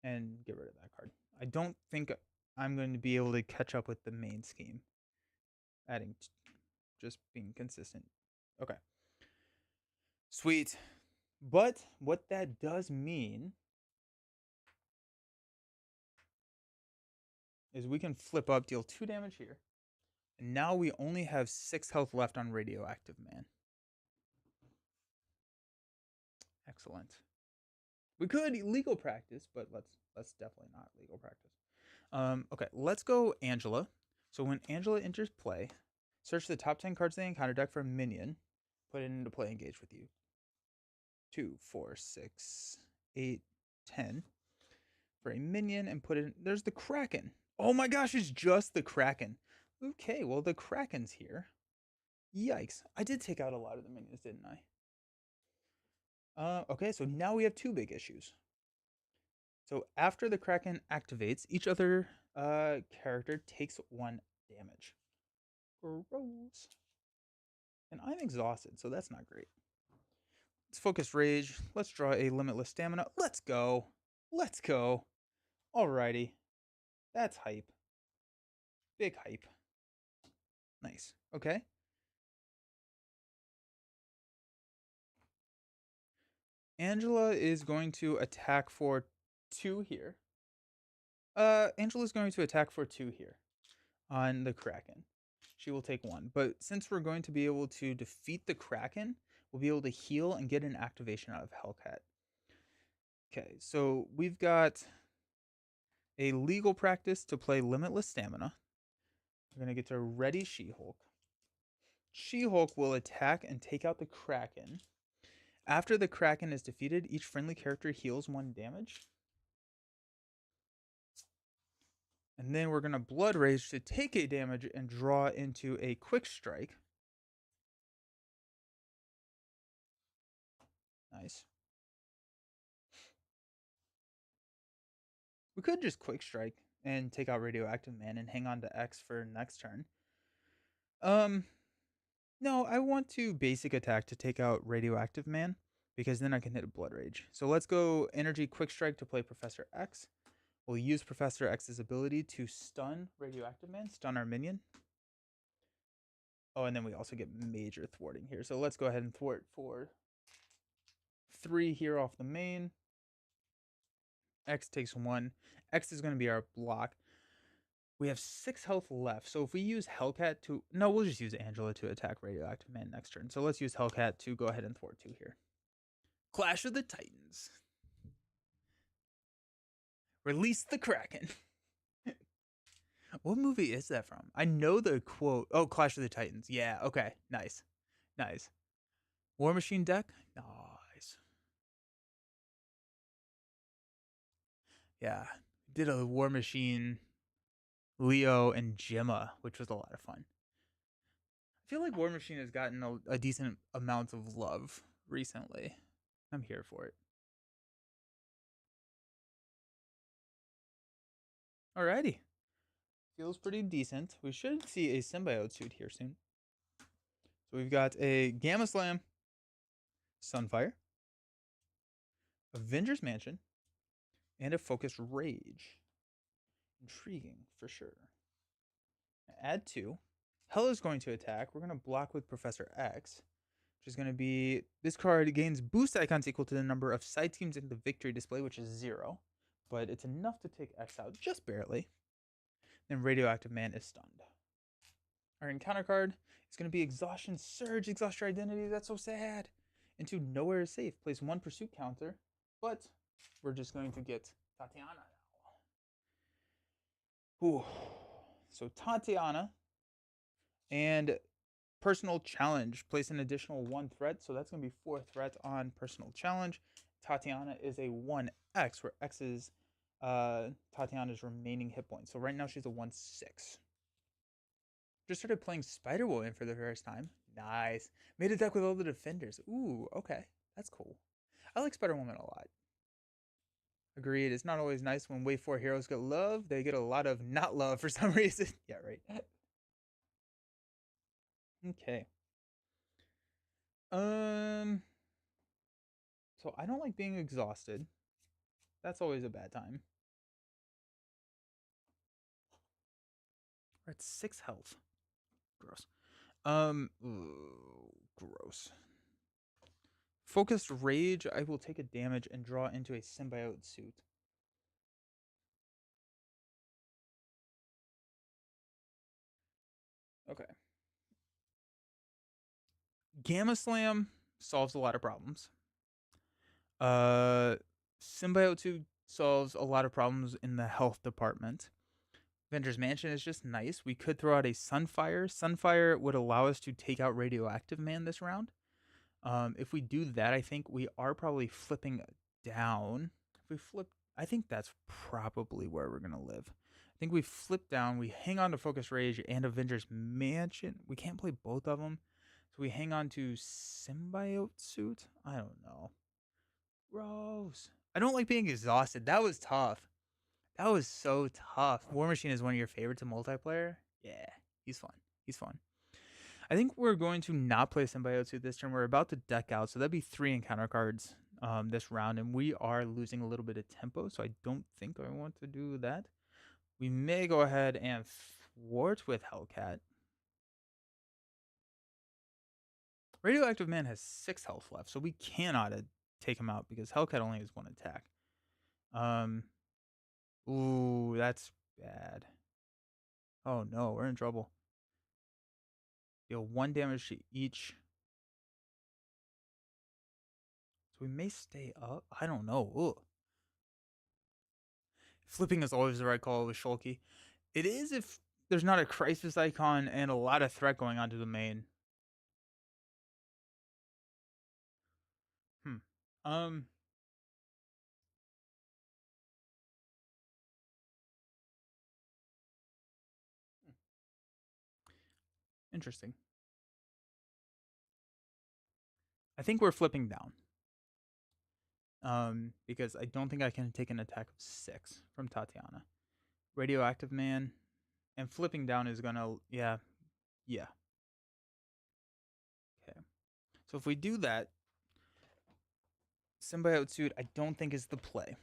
and get rid of that card. I don't think I'm going to be able to catch up with the main scheme. Just being consistent. Okay. Sweet. But what that does mean is we can flip up, deal 2 damage here. And now we only have 6 health left on Radioactive Man. Excellent. We could legal practice, but let's definitely not legal practice. Okay, let's go Angela. So when Angela enters play, search the top 10 cards in the encounter deck for a minion. Put it into play, engage with you. 2, 4, 6, 8, 10. For a minion and put it in. There's the Kraken. Oh my gosh, it's just the Kraken. Okay, well, the Kraken's here. Yikes. I did take out a lot of the minions, didn't I? Okay, so now we have 2 big issues. So after the Kraken activates, each other character takes 1 damage. Gross. And I'm exhausted, so that's not great. Let's focus rage. Let's draw a limitless stamina. Let's go. Let's go. Alrighty. That's hype. Big hype. Nice. Okay. Angela is going to attack for 2 here. Angela's going to attack for 2 here on the Kraken. She will take 1. But since we're going to be able to defeat the Kraken, we'll be able to heal and get an activation out of Hellcat. Okay, so we've got a legal practice to play Limitless Stamina. We're going to get to Ready She-Hulk. She-Hulk will attack and take out the Kraken. After the Kraken is defeated, each friendly character heals 1 damage. And then we're going to Blood Rage to take a damage and draw into a Quick Strike. Nice. We could just Quick Strike and take out Radioactive Man and hang on to X for next turn. No, I want to basic attack to take out Radioactive Man because then I can hit a Blood Rage. So let's go Energy Quick Strike to play Professor X. We'll use Professor X's ability to stun Radioactive Man, stun our minion. Oh, and then we also get major thwarting here. So let's go ahead and thwart for 3 here off the main. X takes 1. X is going to be our block. We have 6 health left. So if we use Hellcat to... No, we'll just use Angela to attack Radioactive Man next turn. So let's use Hellcat to go ahead and thwart 2 here. Clash of the Titans. Release the Kraken. What movie is that from? I know the quote. Oh, Clash of the Titans. Yeah, okay. Nice. Nice. War Machine deck? Nice. Yeah. Did a War Machine, Leo, and Gemma, which was a lot of fun. I feel like War Machine has gotten a decent amount of love recently. I'm here for it. Alrighty. Feels pretty decent. We should see a symbiote suit here soon. So we've got a Gamma Slam, Sunfire, Avengers Mansion, and a Focused Rage. Intriguing for sure. Add 2. Hell is going to attack. We're going to block with Professor X, which is going to be this card gains boost icons equal to the number of side teams in the victory display, which is 0. But it's enough to take X out just barely. Then Radioactive Man is stunned. Our encounter card is going to be Exhaustion Surge. Exhaust your identity. That's so sad. Into Nowhere is Safe. Place 1 pursuit counter. But we're just going to get Tatiana now. Ooh. So Tatiana and Personal Challenge. Place an additional 1 threat. So that's going to be 4 threats on Personal Challenge. Tatiana is a 1x, where X is Tatiana's remaining hit points. So right now she's a 1/6. Just started playing Spider-Woman for the first time. Nice. Made a deck with all the defenders. Ooh, okay. That's cool. I like Spider-Woman a lot. Agreed. It's not always nice when Wave 4 heroes get love. They get a lot of not love for some reason. Yeah, right. Okay. So I don't like being exhausted. That's always a bad time. We're at 6 health. Gross. Ooh, gross. Focused Rage, I will take a damage and draw into a symbiote suit. Okay. Gamma Slam solves a lot of problems. Symbiote 2 solves a lot of problems in the health department. Avengers Mansion is just nice. We could throw out a Sunfire. Sunfire would allow us to take out Radioactive Man this round. If we do that, I think we are probably flipping down. If we flip, I think that's probably where we're going to live. I think we flip down. We hang on to Focus Rage and Avengers Mansion. We can't play both of them. So we hang on to Symbiote Suit? I don't know. Gross. I don't like being exhausted. That was tough. That was so tough. War Machine is one of your favorites in multiplayer? Yeah, he's fun. He's fun. I think we're going to not play Symbiote Suit this turn. We're about to deck out, so that'd be 3 encounter cards this round, and we are losing a little bit of tempo, so I don't think I want to do that. We may go ahead and thwart with Hellcat. Radioactive Man has 6 health left, so we cannot take him out because Hellcat only has 1 attack. Ooh, that's bad. Oh no, we're in trouble. Deal 1 damage to each. So we may stay up. I don't know. Ugh. Flipping is always the right call with Shulky. It is if there's not a crisis icon and a lot of threat going on to the main. Hmm. Um. Interesting. I think we're flipping down. Because I don't think I can take an attack of 6 from Tatiana. Radioactive Man. And flipping down is gonna, yeah. Yeah. Okay. So if we do that, Symbiote Suit, I don't think is the play.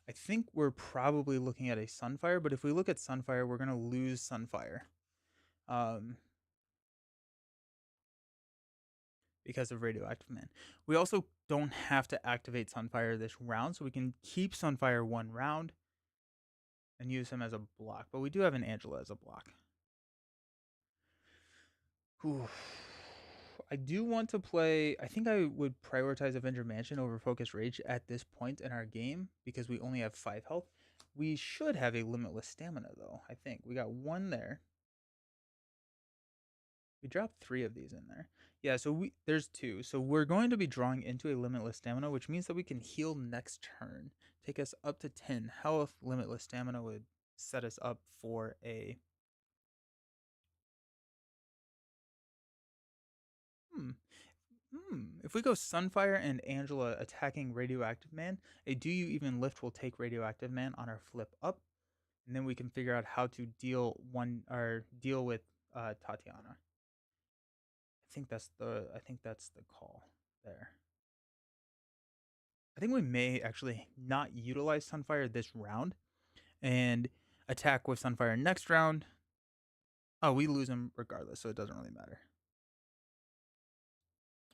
I think we're probably looking at a Sunfire, but if we look at Sunfire, we're gonna lose Sunfire. Because of Radioactive Man. We also don't have to activate Sunfire this round, so we can keep Sunfire 1 round. and use him as a block. But we do have an Angela as a block. Ooh. I do want to play. I think I would prioritize Avenger Mansion over Focus Rage at this point in our game because we only have 5 health. We should have a limitless stamina though. I think we got one there. We dropped 3 of these in there. Yeah, so there's 2. So we're going to be drawing into a limitless stamina, which means that we can heal next turn. Take us up to 10 health. Limitless stamina would set us up for a hmm. If we go Sunfire and Angela attacking Radioactive Man, a Do You Even Lift will take Radioactive Man on our flip up, and then we can figure out how to deal with Tatiana. I think that's the call there. I think we may actually not utilize Sunfire this round and attack with Sunfire next round. Oh, we lose him regardless, so it doesn't really matter.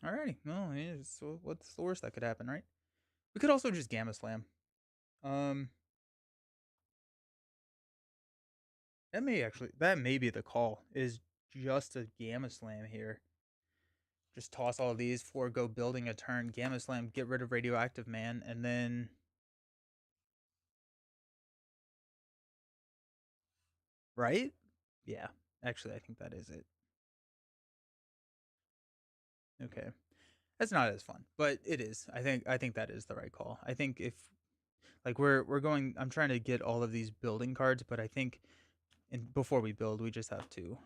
Alrighty, well, yeah, so what's the worst that could happen, right? We could also just Gamma Slam. Um, that may be the call. Is just a Gamma Slam here. Just toss all of these, forego building a turn, Gamma Slam, get rid of Radioactive Man, and then right? Yeah, actually, I think that is it. Okay, that's not as fun, but it is. I think that is the right call. I think if like we're going, I'm trying to get all of these building cards, but I think before we build, we just have to.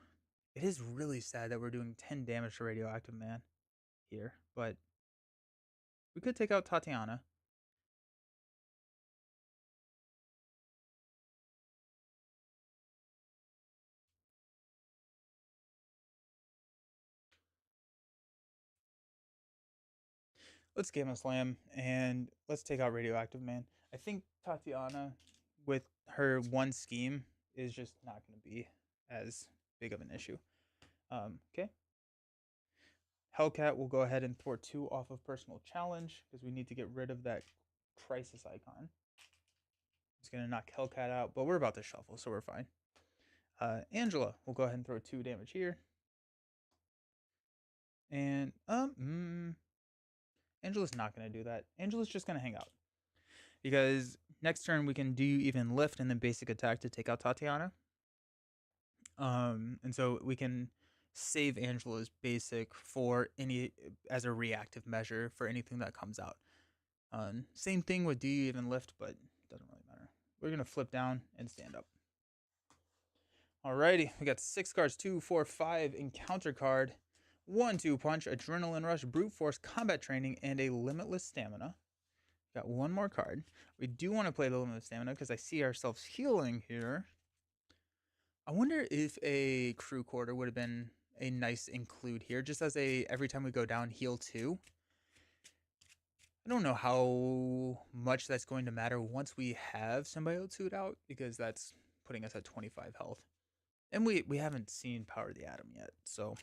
It is really sad that we're doing 10 damage to Radioactive Man here, but we could take out Tatiana. Let's Gamma Slam and let's take out Radioactive Man. I think Tatiana, with her one scheme, is just not going to be as big of an issue. Okay. Hellcat will go ahead and throw 2 off of Personal Challenge because we need to get rid of that Crisis icon. It's going to knock Hellcat out, but we're about to shuffle, so we're fine. Angela will go ahead and throw 2 damage here. And, Angela's not going to do that. Angela's just going to hang out. Because next turn we can Do You Even Lift and then basic attack to take out Tatiana. And so we can save Angela's basic for any as a reactive measure for anything that comes out. Same thing with Do You Even Lift, but it doesn't really matter. We're gonna flip down and stand up. Alrighty, we got 6 cards, 2, 4, 5, encounter card, 1-2 punch, adrenaline rush, brute force, combat training, and a limitless stamina. Got one more card. We do want to play the limitless stamina because I see ourselves healing here. I wonder if a crew quarter would have been a nice include here, just as a every time we go down, heal 2. I don't know how much that's going to matter once we have Symbiote out, because that's putting us at 25 health. And we haven't seen Power the Atom yet, so.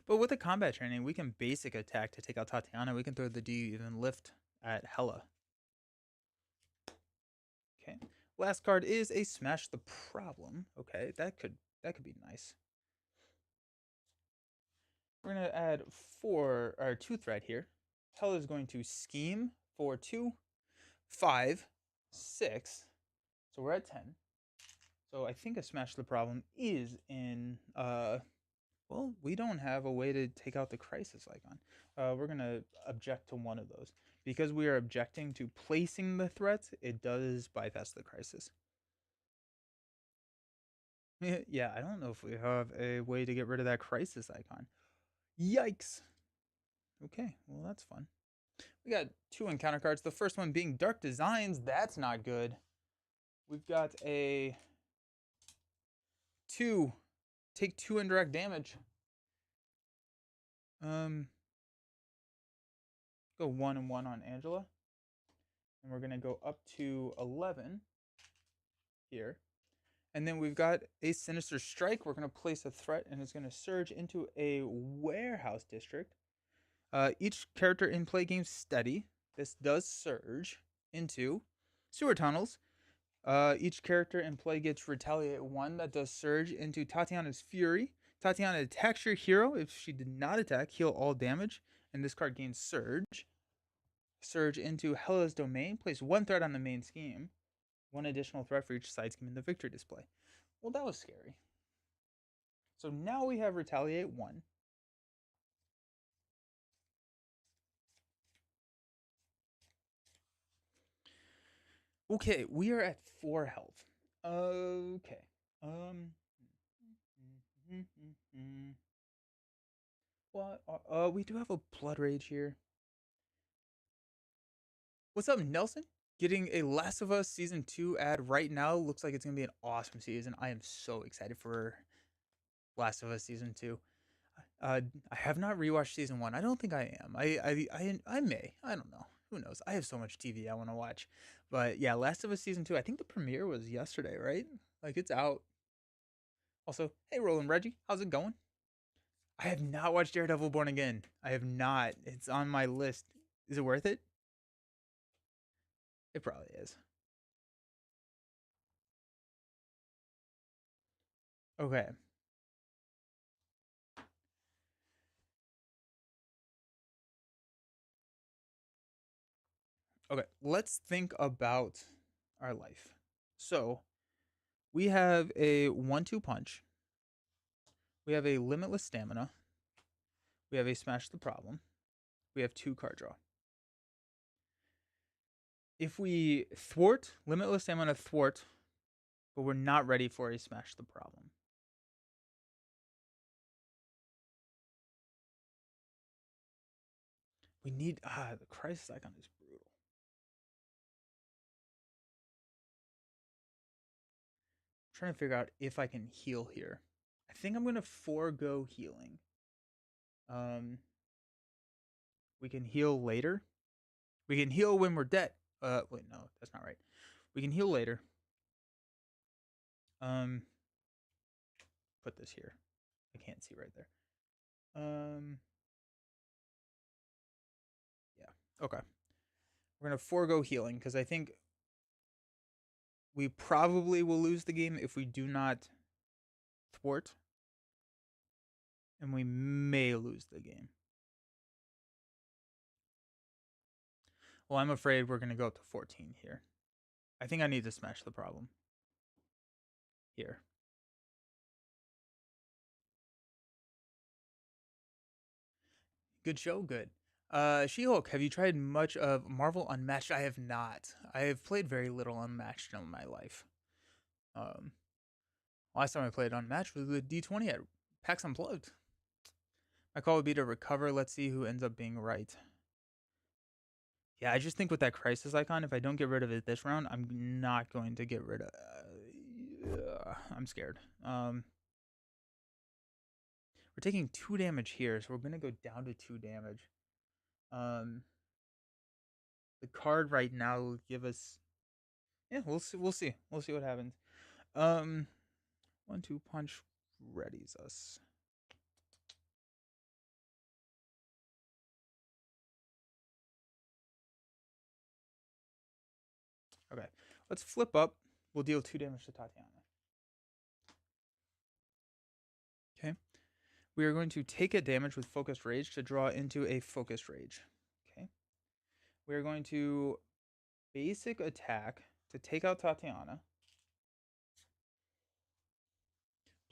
But with the combat training, we can basic attack to take out Tatiana. We can throw the Do You Even Lift at Hela. Okay. Last card is a Smash the Problem. Okay, that could be nice. We're gonna add 2 threat here. Hela is going to scheme for 2, 5, 6. So we're at 10. So I think a Smash the Problem is in well, we don't have a way to take out the Crisis icon. We're gonna object to one of those. Because we are objecting to placing the threat, it does bypass the Crisis. Yeah, I don't know if we have a way to get rid of that Crisis icon. Yikes. Okay, well that's fun. We got 2 encounter cards. The first one being Dark Designs. That's not good. We've got a 2. Take 2 indirect damage. Go 1 and 1 on Angela. And we're going to go up to 11 here. And then we've got a Sinister Strike. We're going to place a threat, and it's going to surge into a warehouse district. Each character in play games steady. This does surge into sewer tunnels. Each character in play gets retaliate one that does surge into Tatiana's Fury. Tatiana attacks your hero. If she did not attack, heal all damage. And this card gains surge. Surge into Hela's Domain. Place one threat on the main scheme. One additional threat for each side scheme in the victory display. Well, that was scary. So now we have retaliate one. Okay, we are at 4 health. Okay. Um. What? We do have a blood rage here. What's up, Nelson? Getting a Last of Us season 2 ad right now. Looks like it's gonna be an awesome season. I am so excited for Last of Us season 2. I have not rewatched season 1. I don't think I am. I may. I don't know. Who knows? I have so much TV I want to watch. But yeah, Last of Us season 2. I think the premiere was yesterday, right? Like it's out. Also, hey Roland Reggie, how's it going? I have not watched Daredevil Born Again. I have not. It's on my list. Is it worth it? It probably is. Okay. Okay. Let's think about our life. So we have a 1-2 punch. We have a limitless stamina. We have a smash the problem. We have 2 card draw. If we thwart, limitless stamina thwart, but we're not ready for a smash the problem. We need the crisis icon is brutal. I'm trying to figure out if I can heal here. I think I'm gonna forego healing. Um, we can heal later. We can heal when we're dead. Wait, no, that's not right. We can heal later. Um, put this here. I can't see right there. Yeah. Okay. We're gonna forego healing because I think we probably will lose the game if we do not thwart, and we may lose the game. Well, I'm afraid we're gonna go up to 14 here. I think I need to smash the problem here. Good show, good. She-Hulk, have you tried much of Marvel Unmatched? I have not. I have played very little Unmatched in my life. Um, Last time I played Unmatched was with D20 at PAX Unplugged. My call would be to recover. Let's see who ends up being right. Yeah, I just think with that crisis icon, if I don't get rid of it this round, I'm not going to get rid of. I'm scared. We're taking 2 damage here, so we're gonna go down to 2 damage. Um, the card right now will give us. Yeah, we'll see. We'll see. We'll see what happens. Um, 1-2 punch readies us. Okay, let's flip up. We'll deal 2 damage to Tatiana. Okay, we are going to take a damage with Focused Rage to draw into a Focused Rage. Okay, we are going to basic attack to take out Tatiana.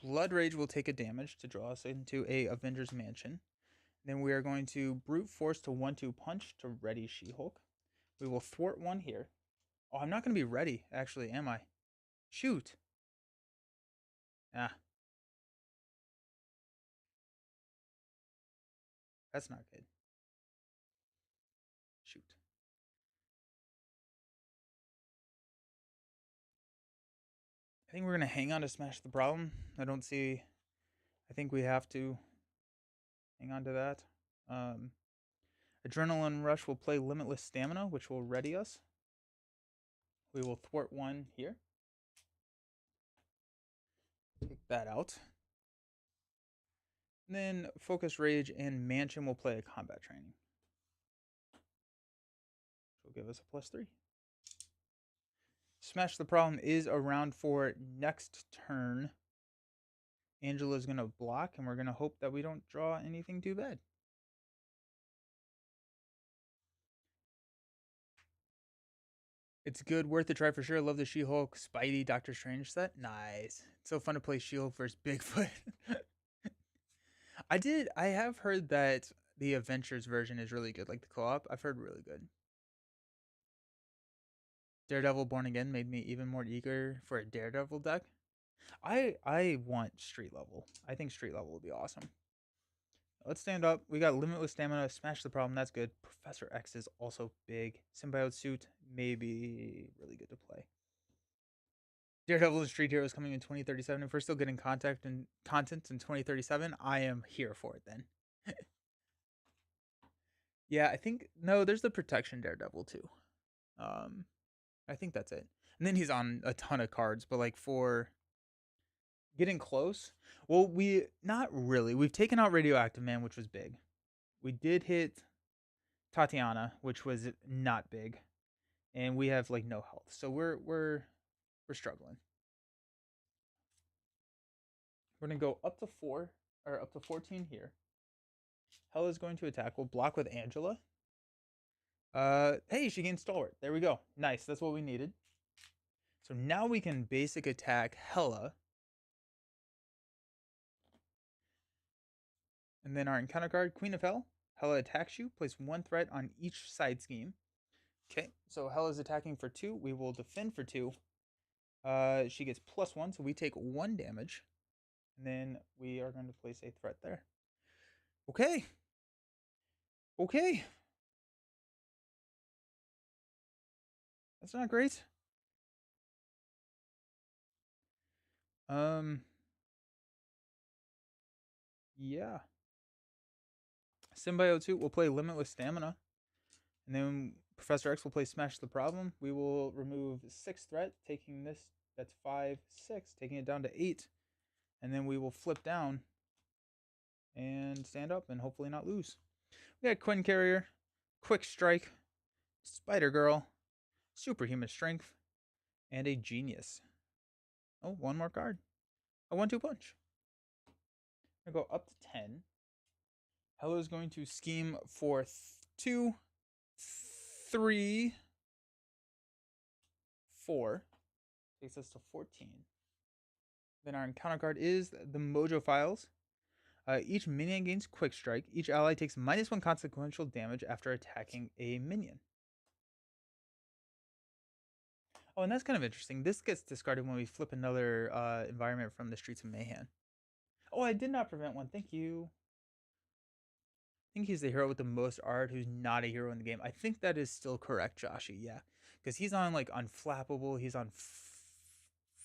Blood Rage will take a damage to draw us into a Avengers Mansion. Then we are going to Brute Force to 1-2 punch to ready She-Hulk. We will thwart one here. Oh, I'm not going to be ready, actually, am I? Shoot. Ah, that's not good. Shoot. I think we're going to hang on to smash the problem. I don't see. I think we have to hang on to that. Adrenaline Rush will play Limitless Stamina, which will ready us. We will thwart one here. Take that out. And then Focus Rage and Mansion will play a combat training. Go give us a +3. Smash the Problem is around for next turn. Angela's going to block, and we're going to hope that we don't draw anything too bad. It's good, worth a try for sure. Love the She-Hulk, Spidey, Doctor Strange set. Nice. It's so fun to play She-Hulk versus Bigfoot. I have heard that the Adventures version is really good, like the co-op. I've heard really good. Daredevil Born Again made me even more eager for a Daredevil deck. I want street level. I think street level would be awesome. Let's stand up. We got limitless stamina. Smash the Problem. That's good. Professor X is also big. Symbiote suit maybe really good to play. Daredevil and Street Heroes coming in 2037. If we're still getting content in 2037, I am here for it then. Yeah, I think no. There's the Protection Daredevil too. I think that's it. And then he's on a ton of cards, but like for getting close, well, we not really. We've taken out Radioactive Man, which was big. We did hit Tatiana, which was not big, and we have like no health, so we're struggling. We're gonna go up to 4 or up to 14 here. Hell is going to attack. We'll block with Angela. Hey, she gained Stalwart. There we go. Nice. That's what we needed. So now we can basic attack Hela. And then our encounter card, Queen of Hell. Hela attacks you. Place 1 threat on each side scheme. Okay, so Hela's attacking for 2. We will defend for 2. She gets +1, so we take 1 damage. And then we are going to place a threat there. Okay. Okay. That's not great. Yeah. Symbiote suit will play Limitless Stamina. And then Professor X will play Smash the Problem. We will remove 6 threat, taking this, that's 5, 6, taking it down to 8. And then we will flip down and stand up and hopefully not lose. We got Quinn Carrier, Quick Strike, Spider Girl, Superhuman Strength, and a Genius. Oh, one more card. A 1-2 punch. I'm going to go up to 10. Hello is going to scheme for 2, 3, 4. Takes us to 14. Then our encounter card is the Mojo Files. Each minion gains Quick Strike. Each ally takes -1 consequential damage after attacking a minion. Oh, and that's kind of interesting. This gets discarded when we flip another environment from the Streets of Mayhem. Oh, I did not prevent one. Thank you. I think he's the hero with the most art who's not a hero in the game. I think that is still correct, Joshy. Yeah. Because he's on like Unflappable. He's on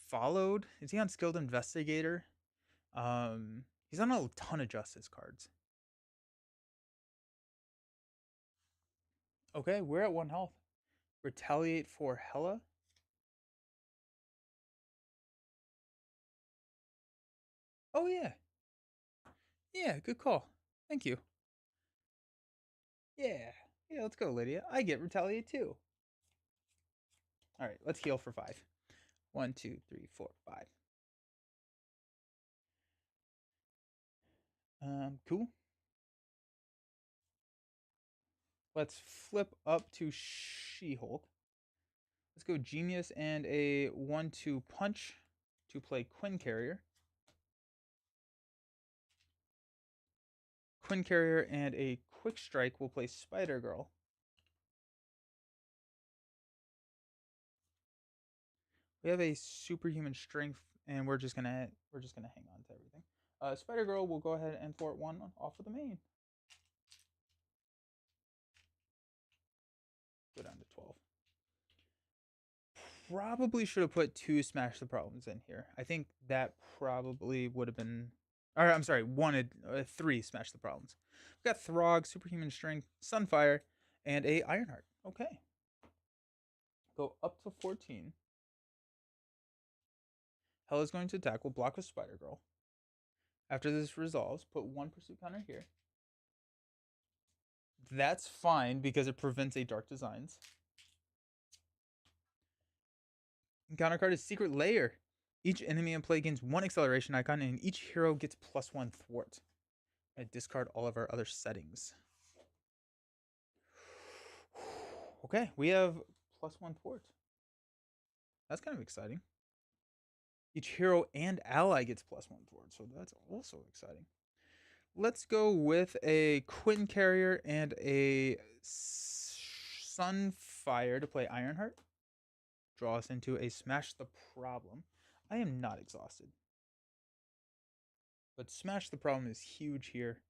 Followed. Is he on Skilled Investigator? He's on a ton of Justice cards. Okay, we're at 1 health. Retaliate for Hela. Oh yeah. Yeah, good call. Thank you. Yeah. Yeah, let's go, Lydia. I get Retaliate too. Alright, let's heal for 5. 1, 2, 3, 4, 5. Cool. Let's flip up to She-Hulk. Let's go Genius and a 1-2 punch to play Quinn Carrier. Quinn Carrier and a Quick Strike will play Spider Girl. We have a Superhuman Strength, and we're just gonna hang on to everything. Spider Girl will go ahead and fort 1 off of the main. Go down to 12. Probably should have put 2 Smash the Problems in here. I think that probably would have been. Or I'm sorry, wanted 3 Smash the Problems. We've got Throg, Superhuman Strength, Sunfire, and a Ironheart. Okay. Go up to 14. Hell is going to attack. We'll block with Spider Girl. After this resolves, put 1 pursuit counter here. That's fine because it prevents a Dark Designs. Counter card is Secret Layer. Each enemy in play gains 1 acceleration icon, and each hero gets +1 thwart. I discard all of our other settings. Okay, we have +1 thwart. That's kind of exciting. Each hero and ally gets +1 thwart, so that's also exciting. Let's go with a Quinn Carrier and a Sunfire to play Ironheart. Draw us into a Smash the Problem. I am not exhausted, but Smash the Problem is huge here.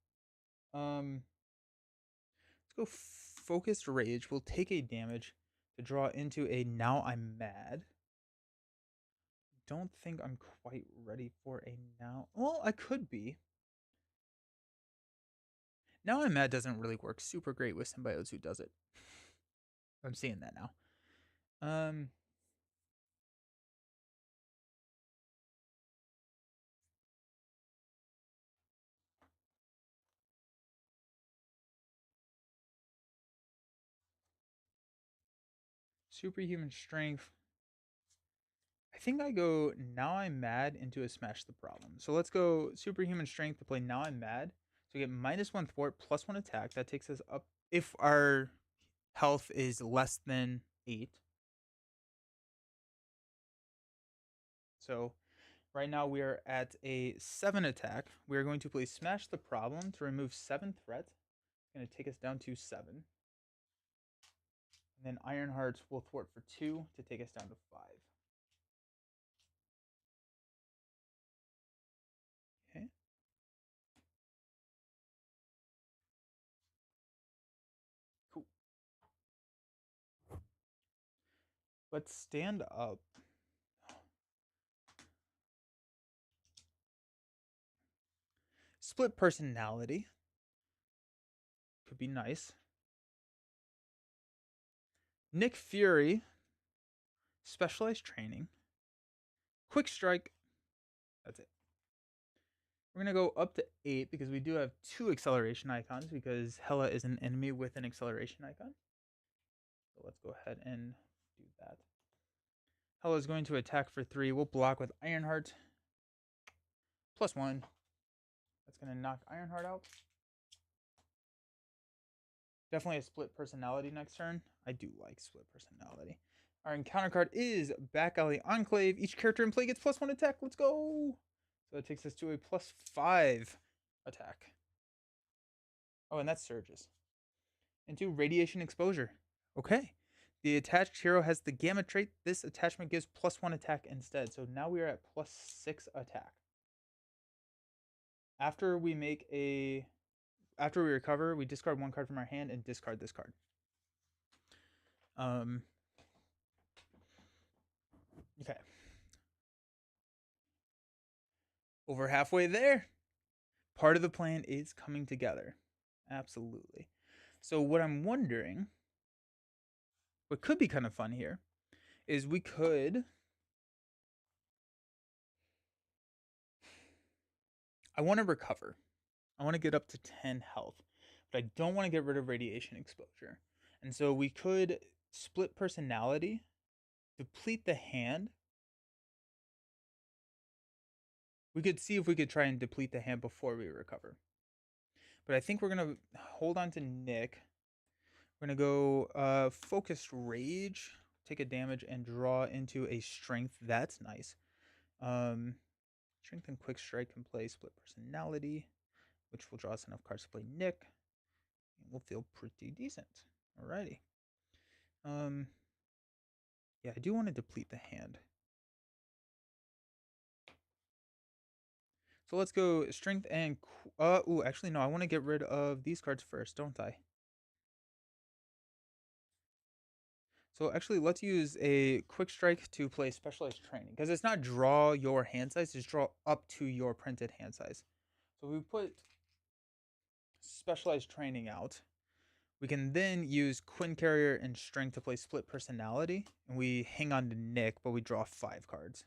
Let's go Focused Rage. We'll take a damage to draw into a Now I'm Mad. Don't think I'm quite ready for a now. Well, I could be. Now I'm Mad doesn't really work super great with Symbiotes who does it. I'm seeing that now. Superhuman Strength. I think I go Now I'm Mad into a Smash the Problem. So let's go Superhuman Strength to play Now I'm Mad. So we get -1 thwart, +1 attack. That takes us up if our health is less than 8. So right now we are at a 7 attack. We are going to play Smash the Problem to remove 7 threat. It's going to take us down to 7. And then Ironheart will thwart for 2 to take us down to 5. Okay. Cool. Let's stand up. Split personality. Could be nice. Nick Fury. Specialized training. Quick strike. That's it. We're going to go up to 8 because we do have 2 acceleration icons because Hela is an enemy with an acceleration icon. So let's go ahead and do that. Hela is going to attack for 3. We'll block with Ironheart. +1. That's going to knock Ironheart out. Definitely a split personality next turn. I do like split personality. Our encounter card is Back Alley Enclave. Each character in play gets +1 attack. Let's go. So it takes us to a +5 attack. Oh, and that surges. Into Radiation Exposure. Okay. The attached hero has the Gamma trait. This attachment gives +1 attack instead. So now we are at +6 attack. After we recover, we discard 1 card from our hand and discard this card. Okay. Over halfway there. Part of the plan is coming together. Absolutely. So what I'm wondering, what could be kind of fun here, is we could. I want to recover. I want to get up to 10 health, but I don't want to get rid of radiation exposure. And so we could split personality, deplete the hand. We could see if we could try and deplete the hand before we recover. But I think we're going to hold on to Nick. We're going to go Focused Rage, take a damage, and draw into a Strength. That's nice. Strength and Quick Strike can play Split Personality, which will draw us enough cards to play Nick. And we'll feel pretty decent. Alrighty. Yeah, I do want to deplete the hand. So let's go Strength and... actually, no, I want to get rid of these cards first, don't I? So actually, let's use a Quick Strike to play Specialized Training. Because it's not draw your hand size, it's draw up to your printed hand size. So we put Specialized Training out. We can then use Quinn Carrier and Strength to play Split Personality. And we hang on to Nick, but we draw 5 cards.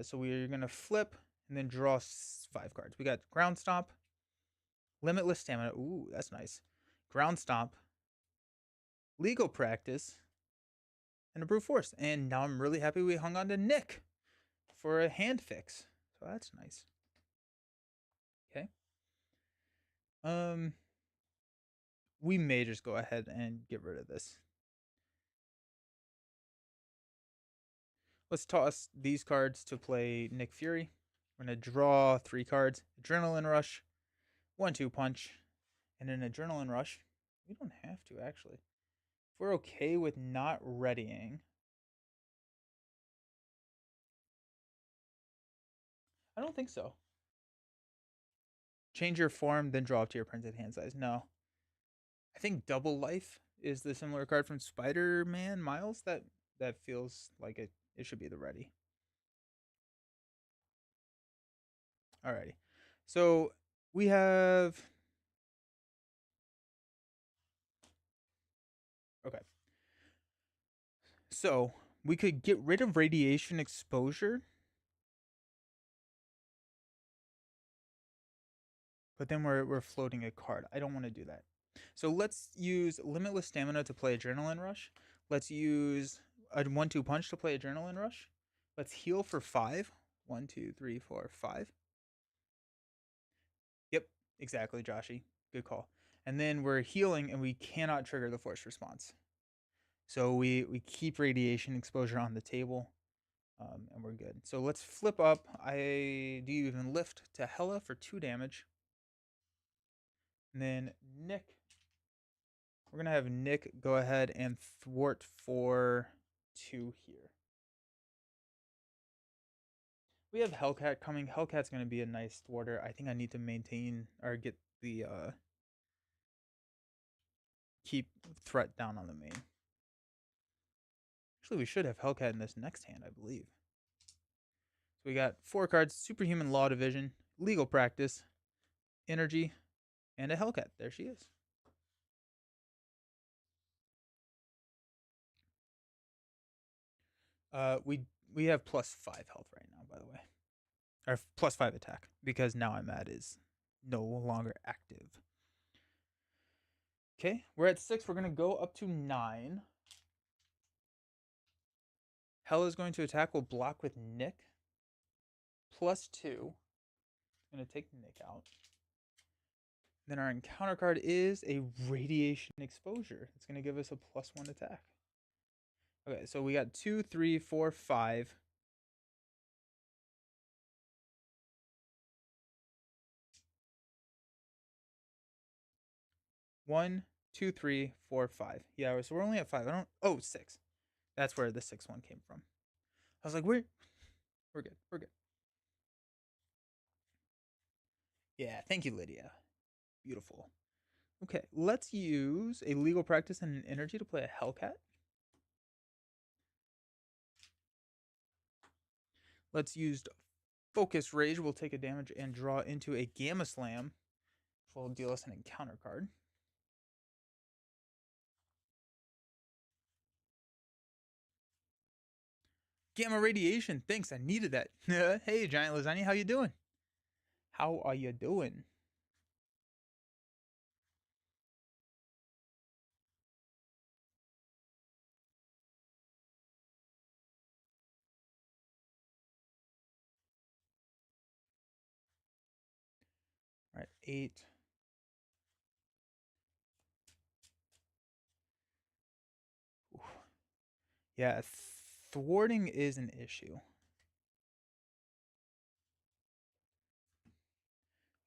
So we're going to flip and then draw 5 cards. We got Ground Stomp, Limitless Stamina. Ooh, that's nice. Ground Stomp, Legal Practice, and a brute force. And now I'm really happy we hung on to Nick for a hand fix. So that's nice. Okay. We may just go ahead and get rid of this. Let's toss these cards to play Nick Fury. We're going to draw 3 cards. Adrenaline Rush, 1-2 Punch, and an Adrenaline Rush. We don't have to, actually. If we're okay with not readying. I don't think so. Change your form, then draw up to your printed hand size. No. I think Double Life is the similar card from Spider-Man Miles. That feels like it should be the ready. Alrighty. So we have. Okay. So we could get rid of radiation exposure, but then we're floating a card. I don't want to do that. So let's use Limitless Stamina to play Adrenaline Rush. Let's use a 1-2 Punch to play Adrenaline Rush. Let's heal for 5. 1, 2, 3, 4, 5. Yep, exactly, Joshy. Good call. And then we're healing, and we cannot trigger the force response. So we keep radiation exposure on the table, and we're good. So let's flip up. I do even lift to Hela for 2 damage. And then Nick. We're going to have Nick go ahead and thwart for 2 here. We have Hellcat coming. Hellcat's going to be a nice thwarter. I think I need to maintain or get the keep threat down on the main. Actually, we should have Hellcat in this next hand, I believe. So we got 4 cards: Superhuman Law Division, Legal Practice, Energy, and a Hellcat. There she is. We have +5 health right now, by the way, or +5 attack, because now I'm at is no longer active. Okay, we're at 6. We're gonna go up to 9. Hela's going to attack. We'll block with Nick. +2. Gonna take Nick out. Then our encounter card is a radiation exposure. It's gonna give us a +1 attack. Okay, so we got 2, 3, 4, 5. One, two, three, four, 5. Yeah, so we're only at 5. I don't. Oh, 6. That's where the 6th one came from. I was like, we're good. We're good. Yeah, thank you, Lydia. Beautiful. Okay, let's use a legal practice and an energy to play a Hellcat. Let's use Focus Rage. We'll take a damage and draw into a Gamma Slam, which will deal us an encounter card. Gamma Radiation. Thanks, I needed that. Hey, Giant Lasagna, how you doing? How are you doing? All right, 8. Ooh. Yeah, thwarting is an issue.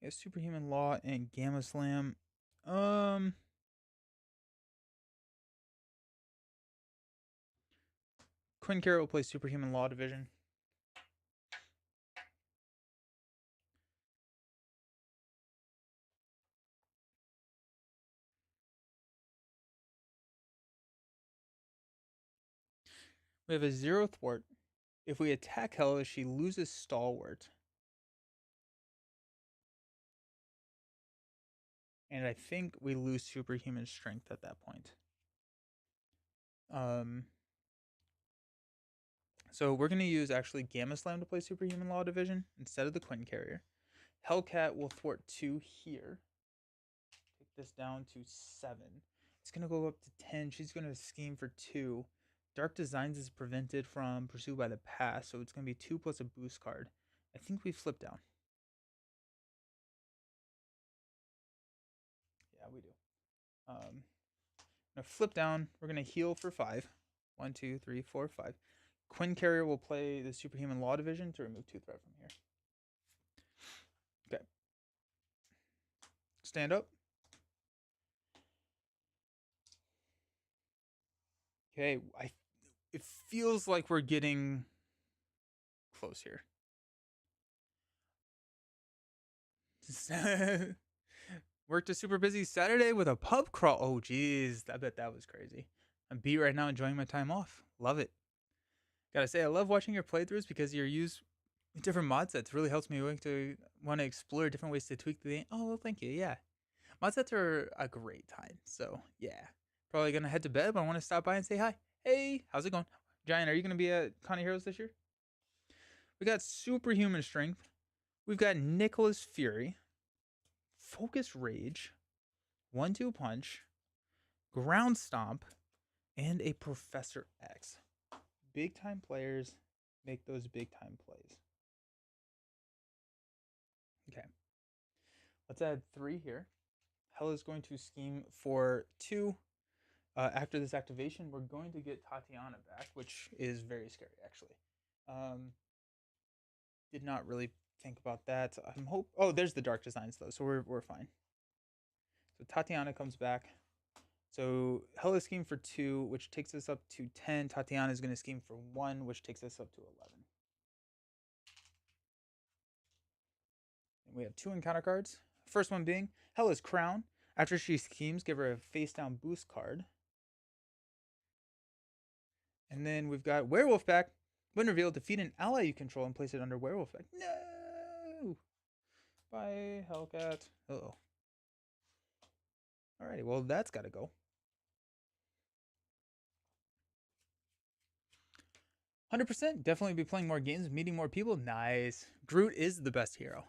Yeah, Superhuman Law and Gamma Slam. Quinn Carrot will play Superhuman Law Division. We have a 0 thwart. If we attack Hela, she loses Stalwart. And I think we lose Superhuman Strength at that point. So we're going to use actually Gamma Slam to play Superhuman Law Division instead of the Quinn Carrier. Hellcat will thwart 2 here. Take this down to 7. It's going to go up to 10. She's going to scheme for 2. Dark Designs is prevented from pursued by the past, so it's going to be 2 plus a boost card. I think we flip down. Yeah, we do. Now flip down. We're going to heal for 5. 1, 2, 3, 4, 5. Quinn Carrier will play the Superhuman Law Division to remove 2 threat from here. Okay. Stand up. Okay, it feels like we're getting close here. Worked a super busy Saturday with a pub crawl. Oh, geez. I bet that was crazy. I'm beat right now, enjoying my time off. Love it. Gotta say, I love watching your playthroughs because your use different mod sets really helps me want to explore different ways to tweak the game. Oh, well, thank you. Yeah. Mod sets are a great time. So, yeah. Probably gonna head to bed, but I want to stop by and say hi. Hey, how's it going? Giant, are you gonna be at Con of Heroes this year? We got Superhuman Strength. We've got Nicholas Fury, Focus Rage, 1-2 Punch, Ground Stomp, and a Professor X. Big time players make those big time plays. Okay. Let's add 3 here. Hell is going to scheme for 2. After this activation, we're going to get Tatiana back, which is very scary, actually. Did not really think about that. Oh, there's the Dark Designs, though, so we're fine. So Tatiana comes back. So Hella scheme for 2, which takes us up to 10. Tatiana is going to scheme for 1, which takes us up to 11. And we have 2 encounter cards. First one being Hella's Crown. After she schemes, give her a face down boost card. And then we've got Werewolf Pack. When revealed, defeat an ally you control and place it under Werewolf Pack. No! Bye, Hellcat. Uh-oh. Alrighty, well, that's got to go. 100%. Definitely be playing more games, meeting more people. Nice. Groot is the best hero.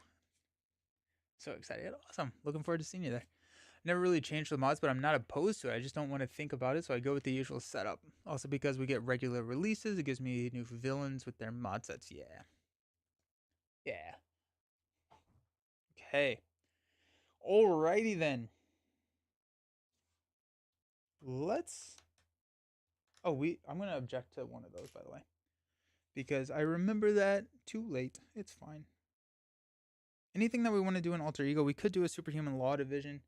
So excited. Awesome. Looking forward to seeing you there. Never really changed the mods, but I'm not opposed to it. I just don't want to think about it, so I go with the usual setup. Also, because we get regular releases, it gives me new villains with their mod sets. Yeah. Yeah. Okay. Alrighty then. Let's. Oh, I'm gonna object to one of those, by the way, because I remember that too late. It's fine. Anything that we want to do in Alter Ego, we could do a Superhuman Law Division.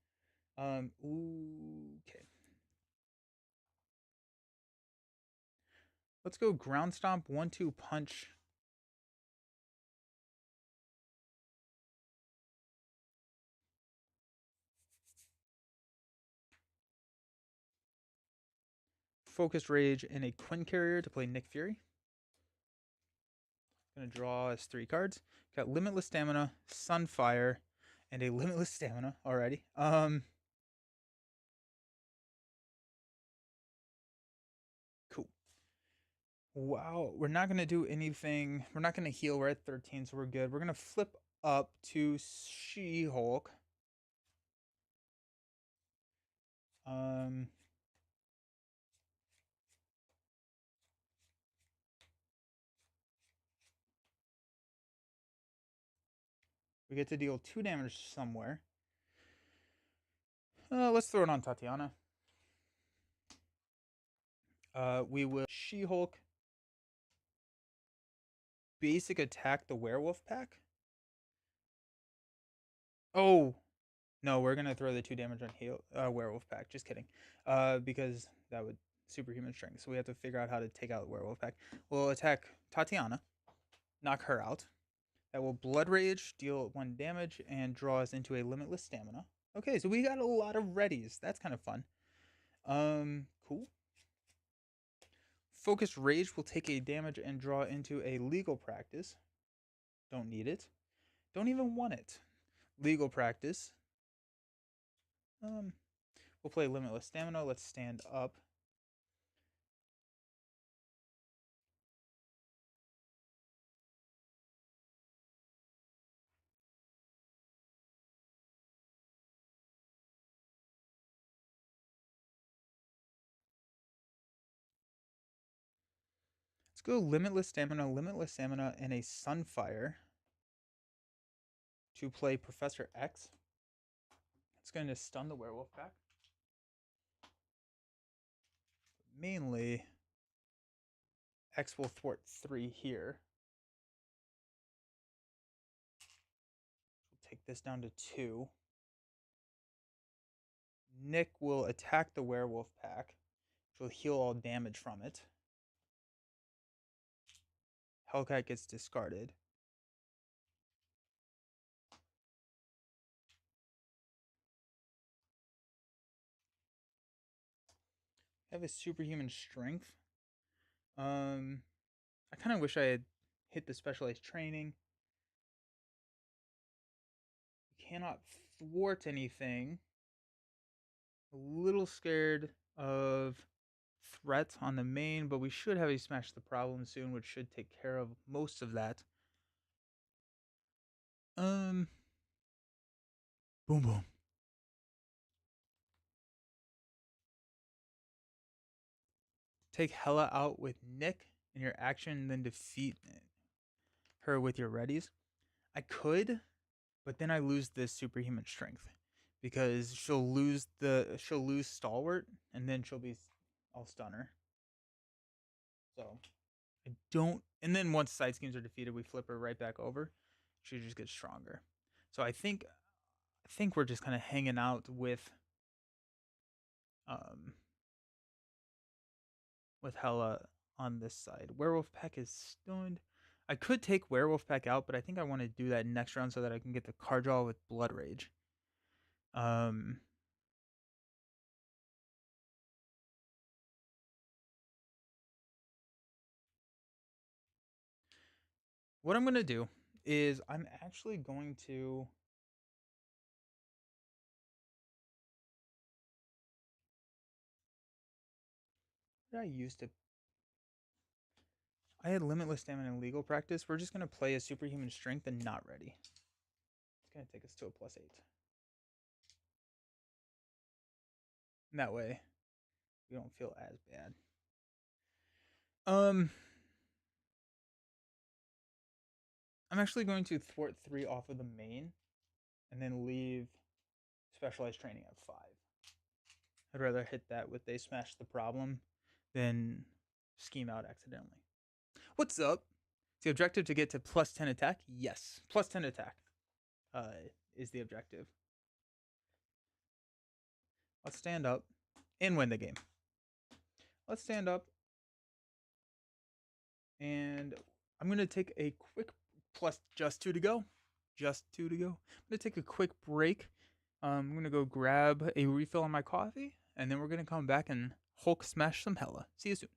Okay. Let's go Ground Stomp, 1-2 Punch. Focus Rage and a Quinn Carrier to play Nick Fury. Gonna draw us 3 cards. Got Limitless Stamina, Sunfire, and a Limitless Stamina already. Cool. Wow, we're not gonna do anything. We're not gonna heal. We're at 13, so we're good. We're gonna flip up to She-Hulk. We get to deal 2 damage somewhere. Let's throw it on Tatiana. We will She-Hulk basic attack the Werewolf Pack. Oh, no, we're gonna throw the 2 damage on Werewolf Pack. Just kidding. Because that would Superhuman Strength. So we have to figure out how to take out Werewolf Pack. We'll attack Tatiana, knock her out. That will Blood Rage, deal 1 damage, and draw us into a Limitless Stamina. Okay, so we got a lot of readies. That's kind of fun. Cool. Focus Rage will take a damage and draw into a Legal Practice. Don't need it. Don't even want it. Legal Practice. We'll play Limitless Stamina. Let's stand up. go Limitless Stamina, and a Sunfire to play Professor X. It's going to stun the Werewolf Pack. Mainly, X will thwart 3 here. We'll take this down to 2. Nick will attack the Werewolf Pack, which will heal all damage from it. Hellcat gets discarded. I have a superhuman strength. I kind of wish I had hit the specialized training. Cannot thwart anything. A little scared of threat on the main, but we should have a Smash the Problem soon, which should take care of most of that. Boom boom. Take Hella out with Nick in your action, and then defeat her with your readies. I could, but then I lose this superhuman strength because she'll lose stalwart, and then I'll stun her. So I don't. And then once side schemes are defeated, we flip her right back over. She just gets stronger. So I think we're just kind of hanging out with Hella on this side. Werewolf Pack is stunned. I could take Werewolf Pack out, but I think I want to do that next round so that I can get the card draw with Blood Rage. What I'm going to do is I'm actually going to... What did I use to... I had Limitless Stamina and Legal Practice. We're just going to play a Superhuman Strength and not ready. It's going to take us to a +8. And that way, we don't feel as bad. I'm actually going to thwart 3 off of the main and then leave Specialized Training at 5. I'd rather hit that with they Smash the Problem than scheme out accidentally. What's up? Is the objective to get to +10 attack? Yes. +10 attack is the objective. Let's stand up and win the game. Let's stand up. And I'm going to take a quick just 2 to go. Just 2 to go. I'm going to take a quick break. I'm going to go grab a refill on my coffee. And then we're going to come back and Hulk smash some Hella. See you soon.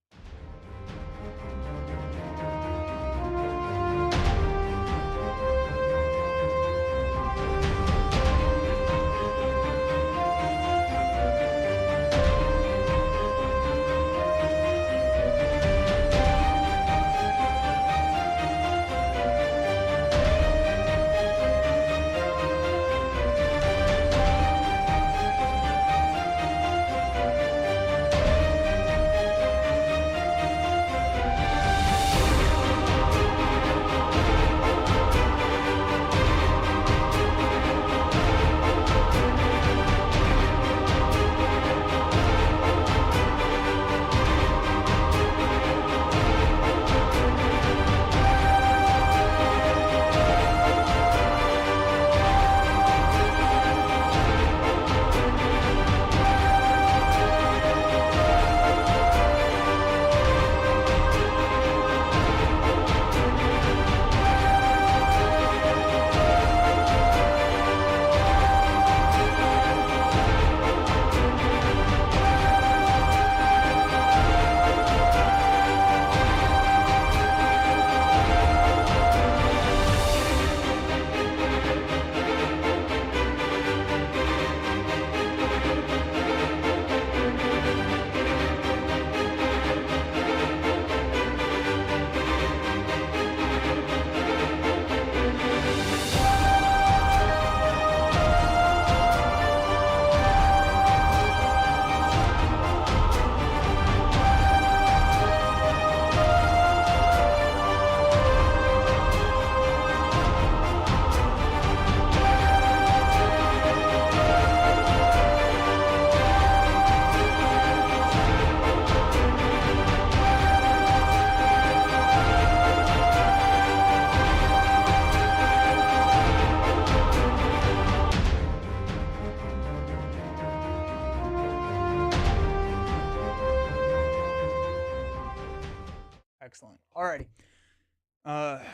Excellent. Alrighty.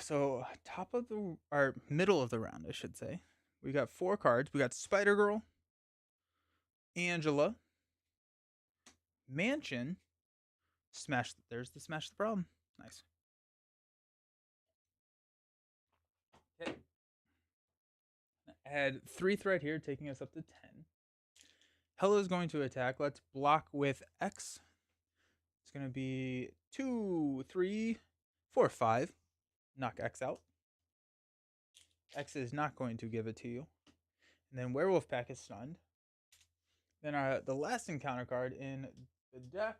So top of the or middle of the round, I should say. We got four cards. We got Spider Girl, Angela, Mansion, Smash. There's the Smash the Problem. Nice. Okay. Add 3 threat here, taking us up to 10. Hello is going to attack. Let's block with X. It's going to be 2, 3, 4, 5. Knock X out. X is not going to give it to you. And then Werewolf Pack is stunned. Then the last encounter card in the deck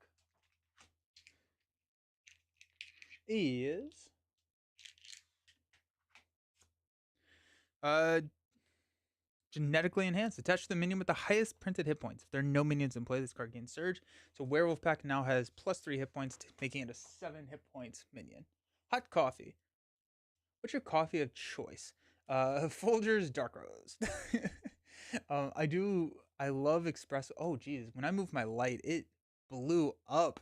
is uh, Genetically Enhanced. Attach the minion with the highest printed hit points. If there are no minions in play, this card gains Surge. So Werewolf Pack now has +3 hit points, making it a 7 hit points minion. Hot Coffee. What's your coffee of choice? Folgers Dark Roast. I love espresso. Oh, geez. When I moved my light, it blew up.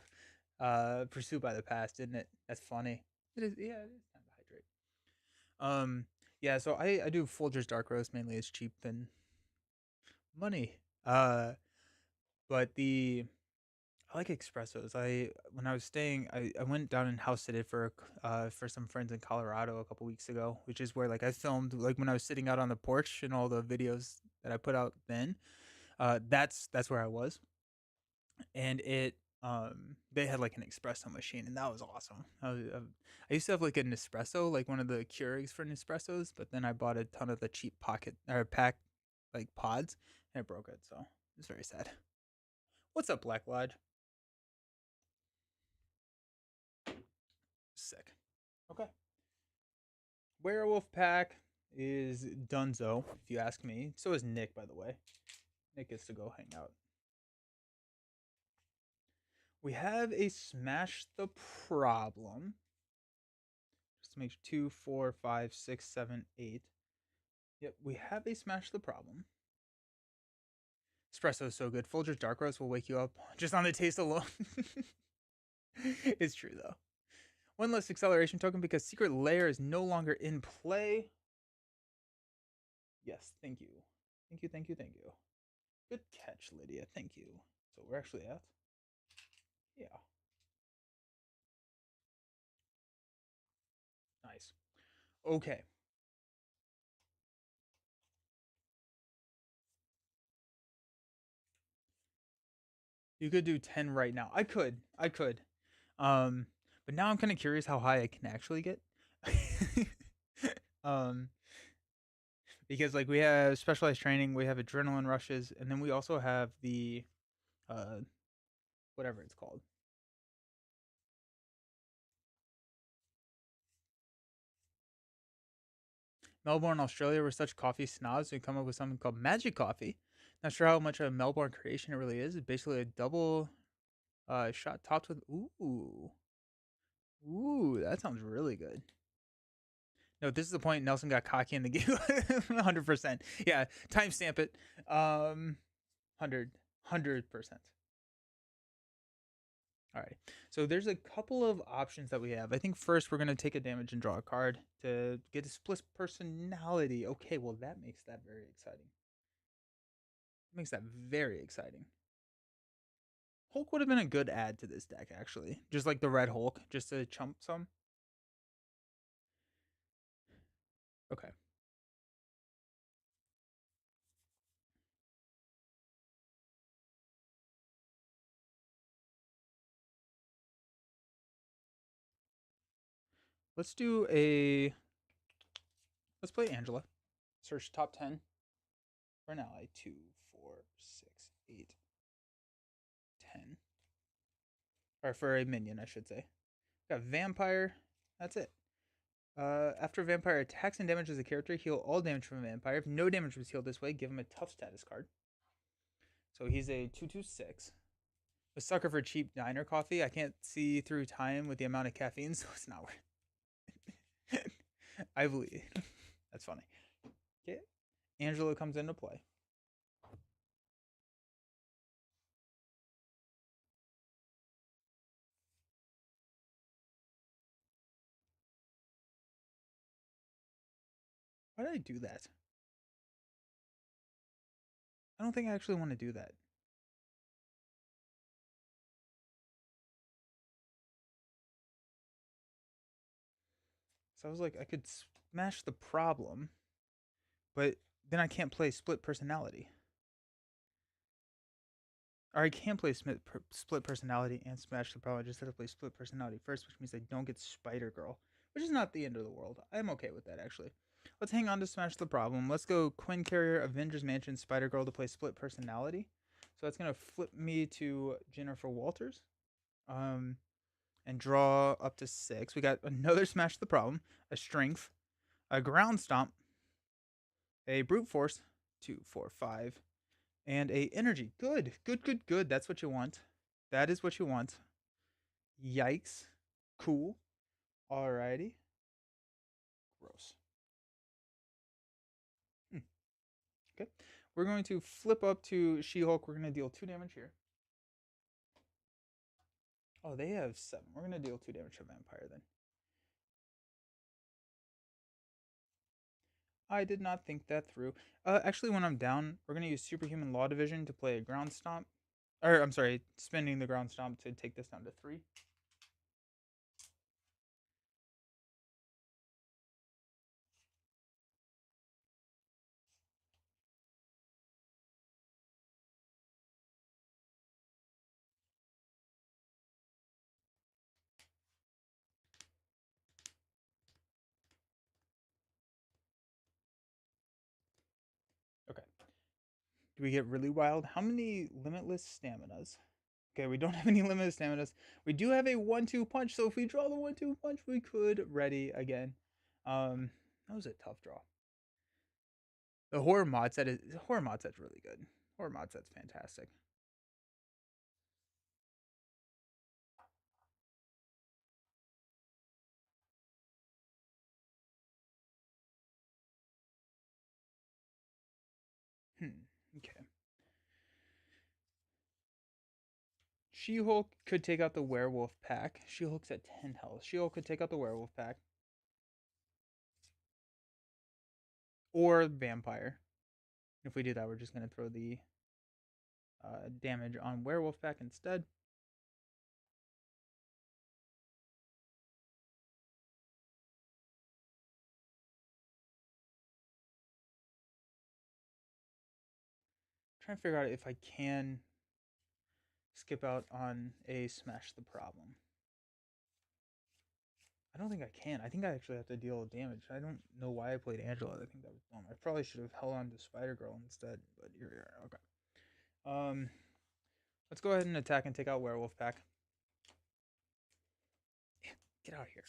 Pursued by the Past, didn't it? That's funny. It is, yeah, it is time to hydrate. Yeah, so I do Folgers Dark Roast mainly. It's cheap and money. But I like espressos. When I was staying, I went down and house sitted for some friends in Colorado a couple weeks ago, which is where like I filmed like when I was sitting out on the porch and all the videos that I put out then. That's where I was, and they had like an espresso machine, and that was awesome. I used to have like an espresso, like one of the Keurigs for Nespressos, but then I bought a ton of the cheap pocket or pack like pods, and it broke it. So it's very sad. What's up, Black Lodge? Sick. Okay. Werewolf Pack is Dunzo, if you ask me. So is Nick, by the way. Nick gets to go hang out. We have a Smash the Problem. Just to make sure 2, 4, 5, 6, 7, 8. Yep, we have a Smash the Problem. Espresso is so good. Folgers Dark Roast will wake you up just on the taste alone. It's true, though. One less acceleration token because Secret Lair is no longer in play. Yes, thank you. Thank you, thank you, thank you. Good catch, Lydia. Thank you. So we're actually at? Yeah. Nice. Okay. You could do 10 right now. I could. I could. Um, but now I'm kind of curious how high I can actually get. um, because like we have specialized training, we have adrenaline rushes, and then we also have the uh whatever it's called. Melbourne, Australia, we're such coffee snobs. We come up with something called magic coffee. Not sure how much of a Melbourne creation it really is. It's basically a double shot topped with ooh, that sounds really good. No, this is the point Nelson got cocky in the game. 100%. Yeah, timestamp it. 100%. All right. So there's a couple of options that we have. I think first we're going to take a damage and draw a card to get a split personality. Okay, well that makes that very exciting. Makes that very exciting. Hulk would have been a good add to this deck actually. Just like the red Hulk, just to chump some. Okay. Let's do a let's play Angela. Search top 10 for an ally. 2, 4, 6, 8, 10. Or for a minion, I should say. Got Vampire. That's it. After a vampire attacks and damages a character, heal all damage from a vampire. If no damage was healed this way, give him a tough status card. So he's a 2/2/6. A sucker for cheap diner coffee. I can't see through time with the amount of caffeine, so it's not worth it. I believe. That's funny. Okay. Angelo comes into play. Why did I do that? I don't think I actually want to do that. So I was like, I could smash the problem, but then I can't play split personality. Or I can play split personality and smash the problem. I just have to play split personality first, which means I don't get Spider Girl, which is not the end of the world. I'm okay with that, actually. Let's hang on to smash the problem. Let's go Quinn Carrier, Avengers Mansion, Spider Girl to play split personality. So that's going to flip me to Jennifer Walters. And draw up to 6. We got another smash the problem, a strength, a ground stomp, a brute force, 2, 4, 5, and a energy. Good, good, good, good. That's what you want. That is what you want. Yikes. Cool. Alrighty. Gross. Hmm. Okay. We're going to flip up to She-Hulk. We're going to deal 2 damage here. Oh, they have 7. We're going to deal 2 damage to Vampire then. I did not think that through. Actually, when I'm down, we're going to use Superhuman Law Division to play a ground stomp. Or, I'm sorry, spending the ground stomp to take this down to 3. Okay. Do we get really wild? How many limitless staminas? Okay, we don't have any limitless staminas. We do have a 1-2 punch, so if we draw the 1-2 punch, we could ready again. That was a tough draw. The horror mod set's really good. Horror mod set's fantastic. Okay. She-Hulk could take out the werewolf pack. She-Hulk's at 10 health. She-Hulk could take out the werewolf pack. Or vampire. If we do that, we're just going to throw the damage on werewolf pack instead. Trying to figure out if I can skip out on a smash the problem. I don't think I can. I think I actually have to deal damage. I don't know why I played Angela. I think that was dumb. I probably should have held on to Spider Girl instead, but here we are. Okay. Let's go ahead and attack and take out Werewolf Pack. Yeah, get out of here.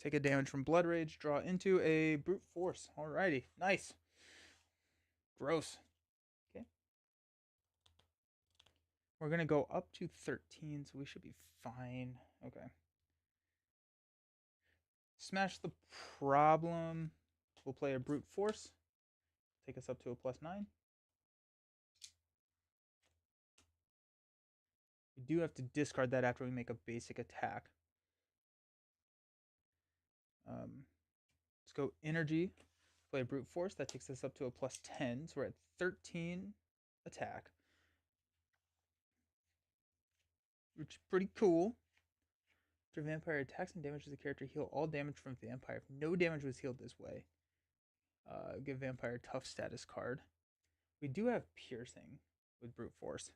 Take a damage from Blood Rage. Draw into a Brute Force. Alrighty, nice. Gross. Okay. We're gonna go up to 13, so we should be fine. Okay. Smash the problem. We'll play a Brute Force. Take us up to a +9. We do have to discard that after we make a basic attack. Let's go energy. Play a brute force. That takes us up to a +10. So we're at 13 attack, which is pretty cool. After vampire attacks and damages the character, heal all damage from vampire. If no damage was healed this way, give vampire tough status card. We do have piercing with brute force.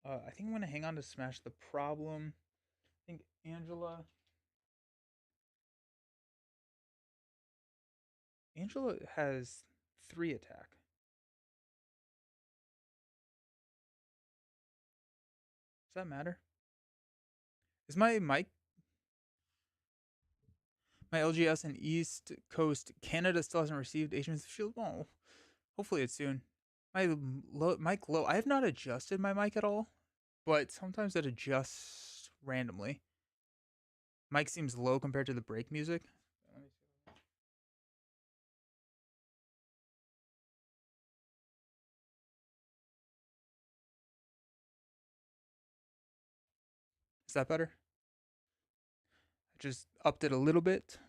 I think I'm going to hang on to smash the problem. I think Angela has 3 attack. Does that matter? Is my LGS in East Coast Canada still hasn't received Agents of Shield? Oh, hopefully it's soon. My mic low. I have not adjusted my mic at all, but sometimes it adjusts randomly. Mic seems low compared to the break music. Is that better? I just upped it a little bit.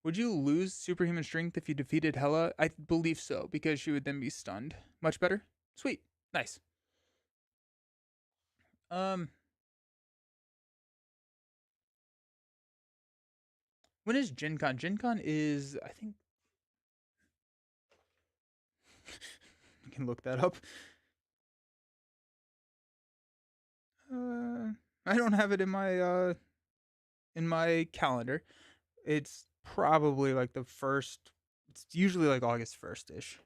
Would you lose superhuman strength if you defeated Hela? I believe so, because she would then be stunned. Much better? Sweet. Nice. Um, when is Gen Con? Gen Con is, I think, I can look that up. Uh, I don't have it in my calendar. It's probably like the first. It's usually like August 1st ish.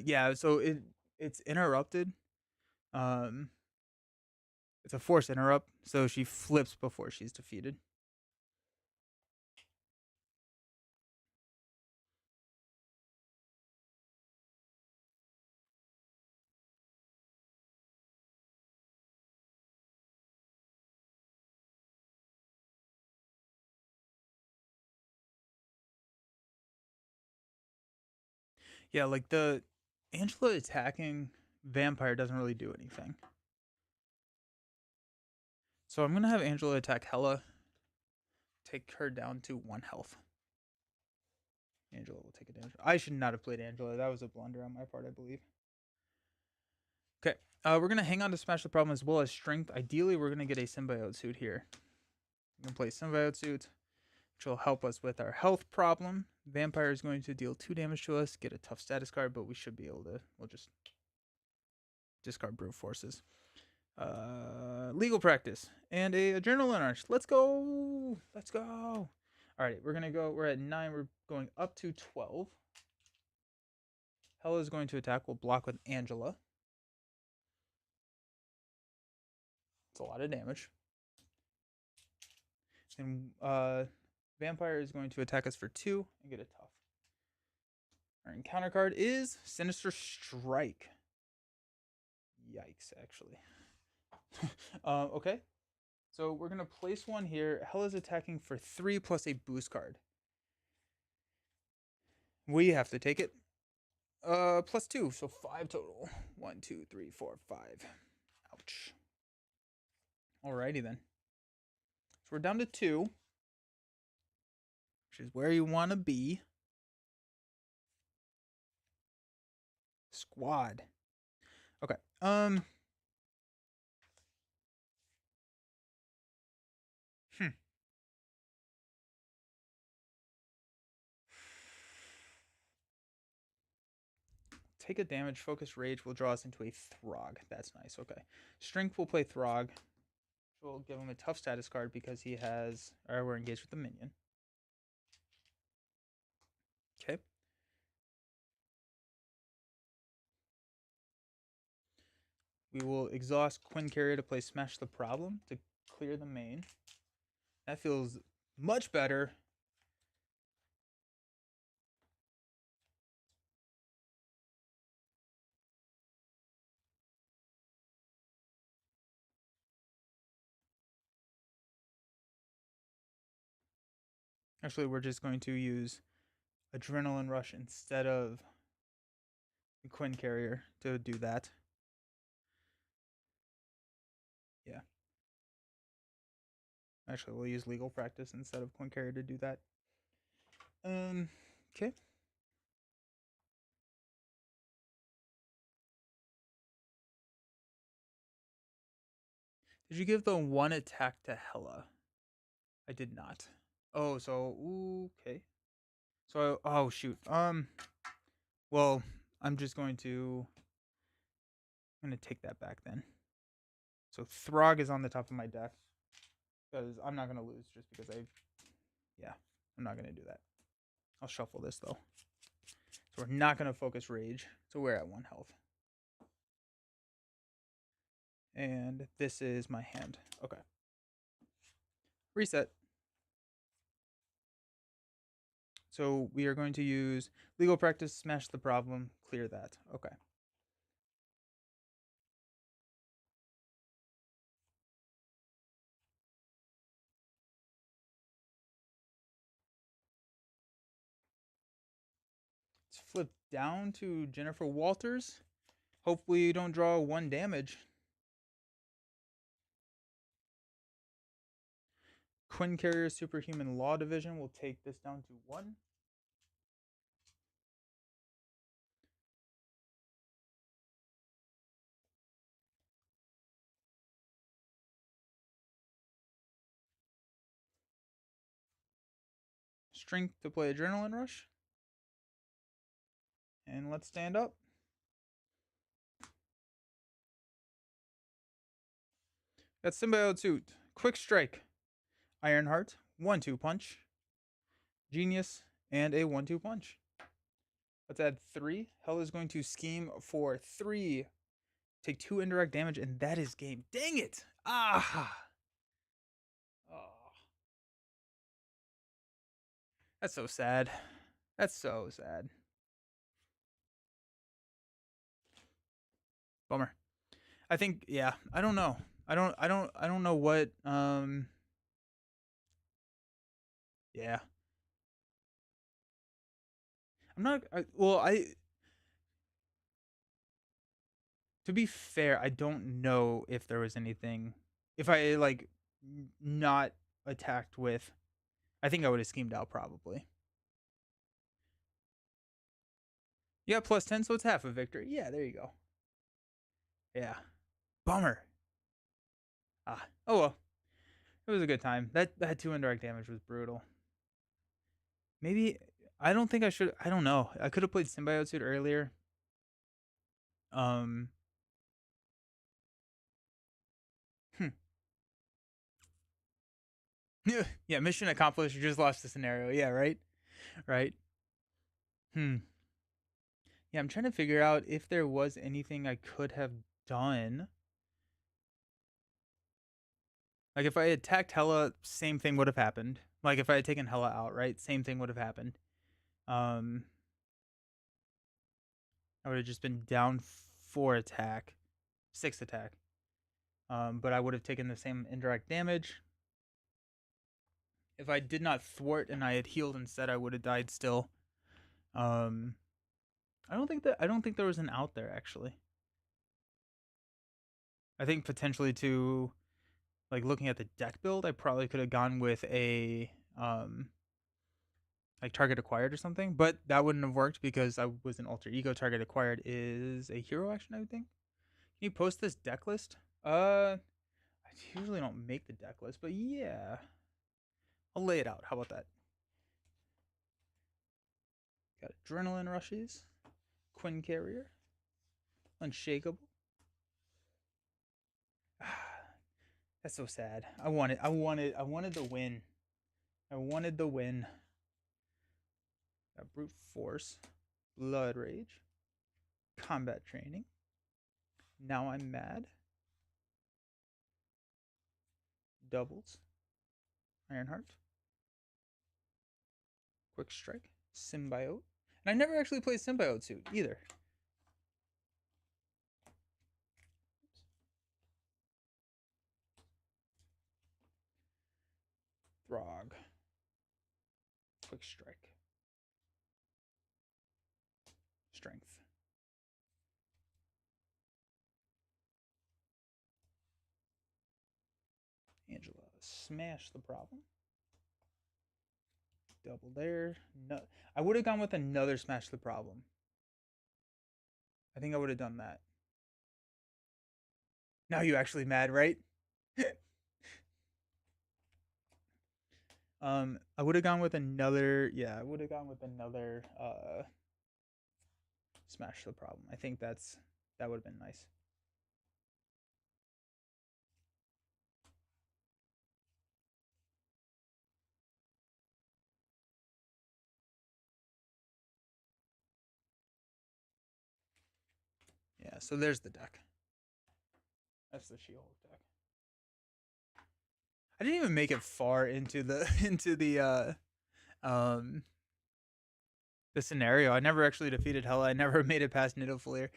Yeah. So it's interrupted. Um, it's a force interrupt. So she flips before she's defeated. Yeah, like the Angela attacking vampire doesn't really do anything. So I'm gonna have Angela attack Hella, take her down to 1 health. Angela will take a damage. I should not have played Angela. That was a blunder on my part, I believe. Okay, we're gonna hang on to Smash the Problem as well as Strength. Ideally, we're gonna get a Symbiote suit here. We're gonna play Symbiote suit, which will help us with our health problem. Vampire is going to deal 2 damage to us, get a tough status card, but we should be able to. We'll just discard brute forces. Legal practice and a adrenaline rush. Let's go. Let's go. All right, we're gonna go. We're at 9. We're going up to 12. Hella is going to attack. We'll block with Angela. It's a lot of damage. And Vampire is going to attack us for 2 and get a tough. Our encounter card is Sinister Strike. Yikes, actually. Okay. So we're going to place one here. Hella's attacking for 3 plus a boost card. We have to take it. Plus 2, so 5 total. 1, 2, 3, 4, 5. Ouch. Alrighty then. So we're down to 2, which is where you want to be. Squad. Okay. Hmm. Take a damage, focus rage will draw us into a Throg. That's nice. Okay. Strength will play Throg. We'll give him a tough status card because he has. Or we're engaged with the minion. Okay. We will exhaust Quinn Carrier to play Smash the Problem to clear the main. That feels much better. Actually, we're just going to use Adrenaline Rush instead of Quinn Carrier to do that. Yeah. Actually, we'll use Legal Practice instead of Quinn Carrier to do that. Okay. Did you give the 1 attack to Hella? I did not. Oh, so okay. So oh shoot. Well, I'm just going to. I'm gonna take that back then. So Throg is on the top of my deck because I'm not gonna lose just because I. Yeah, I'm not gonna do that. I'll shuffle this though. So we're not gonna focus Rage. So we're at 1 health. And this is my hand. Okay. Reset. So we are going to use Legal Practice, Smash the Problem, clear that. Okay. Let's flip down to Jennifer Walters. Hopefully you don't draw 1 damage. Quinn Carrier Superhuman Law Division will take this down to 1. Strength to play Adrenaline Rush. And let's stand up. Got Symbiote Suit, Quick Strike, Ironheart, 1-2 punch, Genius, and a 1-2 punch. Let's add 3. Hell is going to scheme for 3. Take 2 indirect damage, and that is game. Dang it! Ah! Oh. That's so sad. That's so sad. Bummer. I think, yeah, I don't know. I don't know what yeah. I'm not well, I to be fair, I don't know if there was anything if I like not attacked with I think I would have schemed out probably. Yeah, plus 10, so it's half a victory. Yeah, there you go. Yeah. Bummer. Ah. Oh well. It was a good time. That 2 indirect damage was brutal. Maybe I don't think I should I don't know. I could have played Symbiote Suit earlier. Um hmm. Yeah, mission accomplished. You just lost the scenario. Yeah, right? Right. Hmm. Yeah, I'm trying to figure out if there was anything I could have done. Like if I had attacked Hella, same thing would have happened. Like if I had taken Hella out, right? Same thing would have happened. Um I would have just been down 4 attack, 6 attack. But I would have taken the same indirect damage. If I did not thwart and I had healed instead, I would have died still. Um I don't think there was an out there actually. I think potentially to like looking at the deck build, I probably could have gone with a like target acquired or something, but that wouldn't have worked because I was an alter ego. Target acquired is a hero action, I would think. Can you post this deck list? I usually don't make the deck list, but yeah, I'll lay it out. How about that? Got Adrenaline Rushes, Quinn Carrier, Unshakable. That's so sad. I wanted the win. I wanted the win. Got Brute Force, Blood Rage, Combat Training. Now I'm mad. Doubles, Ironheart, Quick Strike, Symbiote. And I never actually played Symbiote Suit either. Throg, Quick Strike, Strength. Angela, smash the problem. Double there. No, I would have gone with another smash the problem. I think I would have done that. Now you actually mad, right? I would have gone with another. Yeah, I would have gone with another. Smash the problem. I think that would have been nice. Yeah, so there's the deck. That's the She-Hulk deck. I didn't even make it far into the um the scenario. I never actually defeated Hela. I never made it past Nidophleer,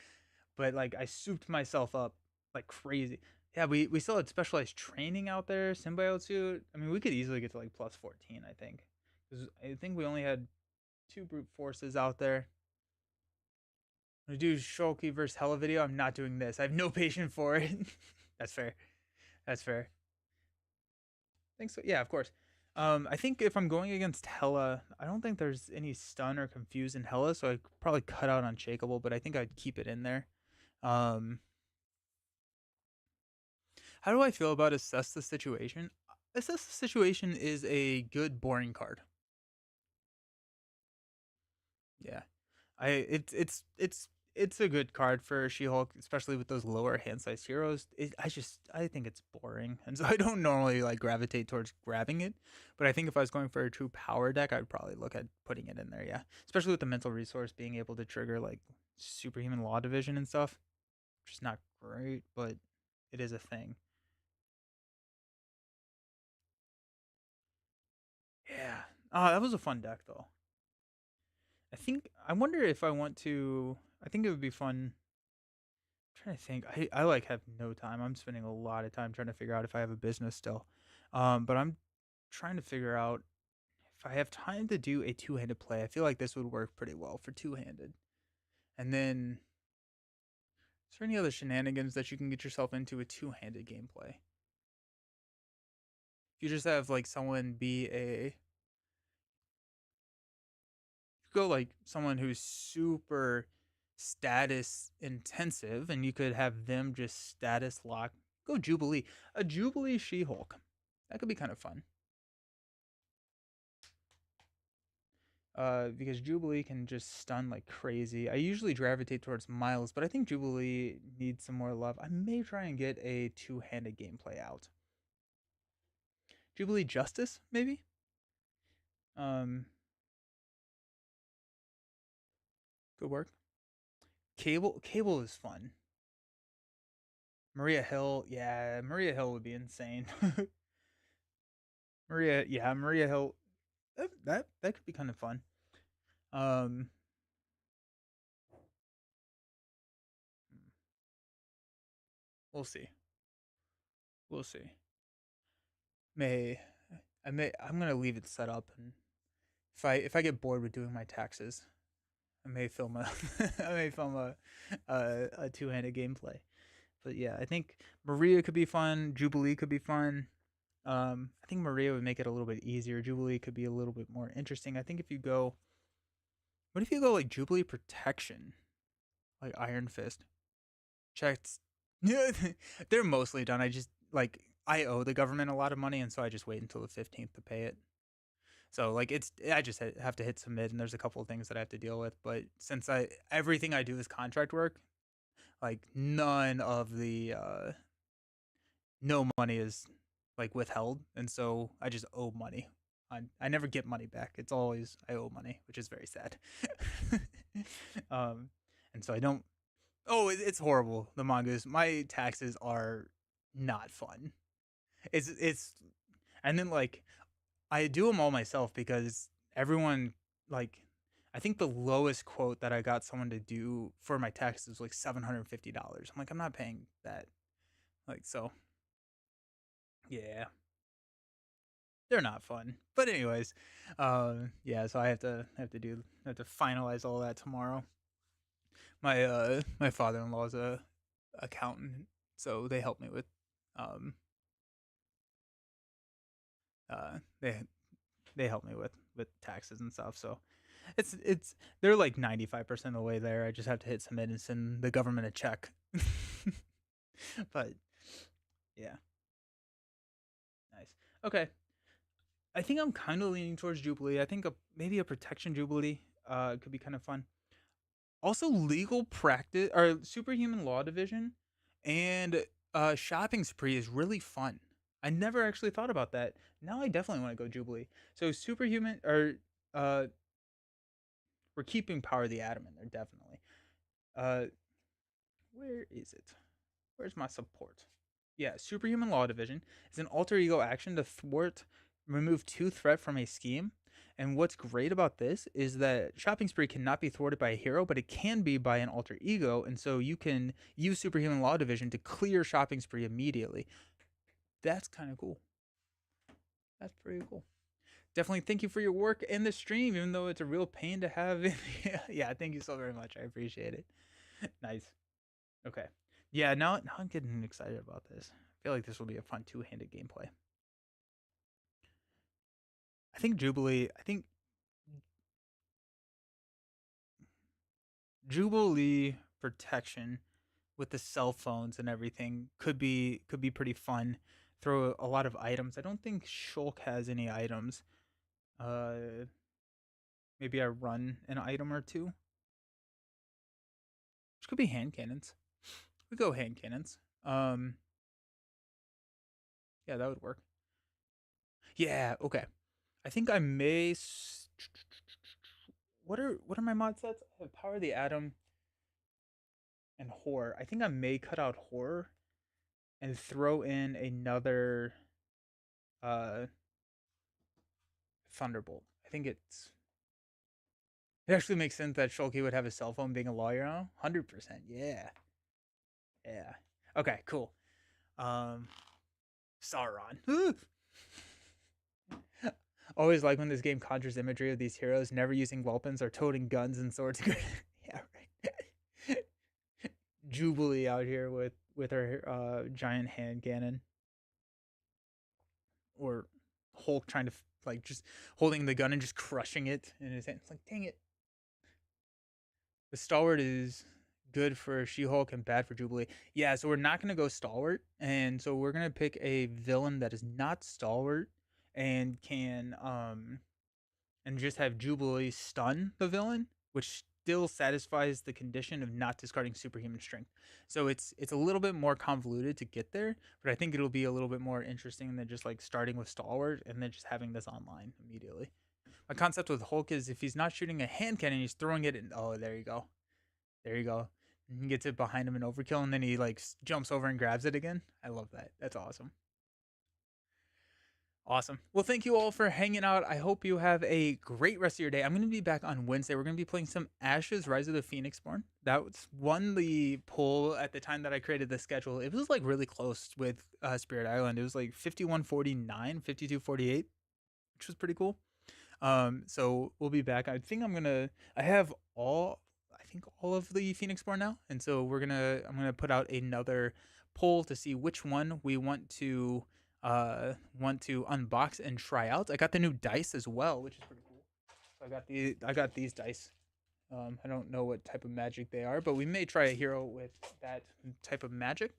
but like I souped myself up like crazy. Yeah, we still had specialized training out there. Symbiote Suit. I mean, we could easily get to like plus 14. I think because I think we only had 2 brute forces out there. I'm gonna do Shulky versus Hela video. I'm not doing this. I have no patience for it. That's fair. That's fair. Thanks. So, yeah, of course. I think if I'm going against Hella, I don't think there's any stun or confuse in Hella, so I'd probably cut out Unshakable, but I think I'd keep it in there. Um, how do I feel about Assess the Situation? Assess the Situation is a good boring card. Yeah, it's a good card for She-Hulk, especially with those lower hand size heroes. I think it's boring, and so I don't normally like gravitate towards grabbing it. But I think if I was going for a true power deck, I'd probably look at putting it in there. Yeah, especially with the mental resource being able to trigger like superhuman law division and stuff, which is not great, but it is a thing. Yeah. That was a fun deck though. I wonder if I want to. I think it would be fun. I'm trying to think. I like have no time. I'm spending a lot of time trying to figure out if I have a business still. But I'm trying to figure out if I have time to do a two-handed play. I feel like this would work pretty well for two-handed. And then, is there any other shenanigans that you can get yourself into with two-handed gameplay? If you just have like someone be a go like someone who's super status intensive, and you could have them just status lock. Go Jubilee, a Jubilee She-Hulk. That could be kind of fun. Because Jubilee can just stun like crazy. I usually gravitate towards Miles, but I think Jubilee needs some more love. I may try and get a two-handed gameplay out. Jubilee Justice, maybe. Um, Good work. Cable is fun. Maria Hill, yeah, Maria Hill would be insane. Maria Hill, that could be kind of fun. Um, we'll see. We'll see. May I'm gonna leave it set up, and if I get bored with doing my taxes, I may film a I may film a two-handed gameplay. But yeah, I think Maria could be fun. Jubilee could be fun. I think Maria would make it a little bit easier. Jubilee could be a little bit more interesting. I think if you go, what if you go like Jubilee Protection, like Iron Fist? Checks. They're mostly done. I just like I owe the government a lot of money, and so I just wait until the 15th to pay it. So like I just have to hit submit, and there's a couple of things that I have to deal with. But since I everything I do is contract work, like none of the no money is like withheld, and so I just owe money. I never get money back. It's always I owe money, which is very sad. um, and so I don't. Oh, it's horrible. The mangas. My taxes are not fun. It's and then like I do them all myself because everyone like I think the lowest quote that I got someone to do for my taxes was like $750. I'm like, I'm not paying that. Like so, yeah, they're not fun. But anyways, yeah. So I have to finalize all that tomorrow. My father-in-law is a accountant, so they help me with um they help me with taxes and stuff. So it's they're like 95% of the way there. I just have to hit submit and send the government a check. But yeah, nice. Okay, I think I'm kind of leaning towards Jubilee. I think maybe a protection Jubilee could be kind of fun. Also, legal practice or superhuman law division and shopping spree is really fun. I never actually thought about that. Now I definitely want to go Jubilee. So superhuman or uh, we're keeping Power of the Atom in there definitely. Uh, where is it? Where's my support? Yeah, Superhuman Law Division is an alter ego action to remove two threat from a scheme. And what's great about this is that Shopping Spree cannot be thwarted by a hero, but it can be by an alter ego. And so you can use Superhuman Law Division to clear Shopping Spree immediately. That's kind of cool. That's pretty cool. Definitely thank you for your work in the stream, even though it's a real pain to have. Yeah, thank you so very much. I appreciate it. Nice. Okay. Yeah, now I'm getting excited about this. I feel like this will be a fun two-handed gameplay. I think Jubilee. I think Jubilee protection with the cell phones and everything could be pretty fun. Throw a lot of items. I don't think Shulk has any items. Uh, Maybe I run an item or two, which could be hand cannons. We go hand cannons. Yeah, that would work. Yeah, okay. I think I may. What are my mod sets? I have Power of the Atom and Horror. I think I may cut out Horror and throw in another uh Thunderbolt. I think it actually makes sense that Shulky would have a cell phone being a lawyer now. 100%. Yeah. Yeah. Okay, cool. Um Sauron. Always like when this game conjures imagery of these heroes never using weapons or toting guns and swords. Yeah, right. Jubilee out here with her giant hand cannon, or Hulk trying to like just holding the gun and just crushing it in his hand. It's like, dang it. The stalwart is good for She-Hulk and bad for Jubilee. Yeah, so we're not gonna go stalwart, and so we're gonna pick a villain that is not stalwart and can and just have Jubilee stun the villain, which still satisfies the condition of not discarding superhuman strength. So it's a little bit more convoluted to get there, but I think it'll be a little bit more interesting than just like starting with stalwart and then just having this online immediately. My concept with Hulk is if he's not shooting a hand cannon, he's throwing it in. Oh, there you go. There you go. And he gets it behind him in overkill, and then he like jumps over and grabs it again. I love that. That's awesome. Awesome. Well, thank you all for hanging out. I hope you have a great rest of your day. I'm going to be back on Wednesday. We're going to be playing some Ashes Rise of the Phoenix Born. That was won the poll at the time that I created the schedule. It was like really close with Spirit Island. It was like 51-49, 52-48, which was pretty cool. So we'll be back. I have I think all of the Phoenix Born now, and so I'm gonna put out another poll to see which one we want to unbox and try out. I got the new dice as well, which is pretty cool. So I got these dice. I don't know what type of magic they are, but we may try a hero with that type of magic.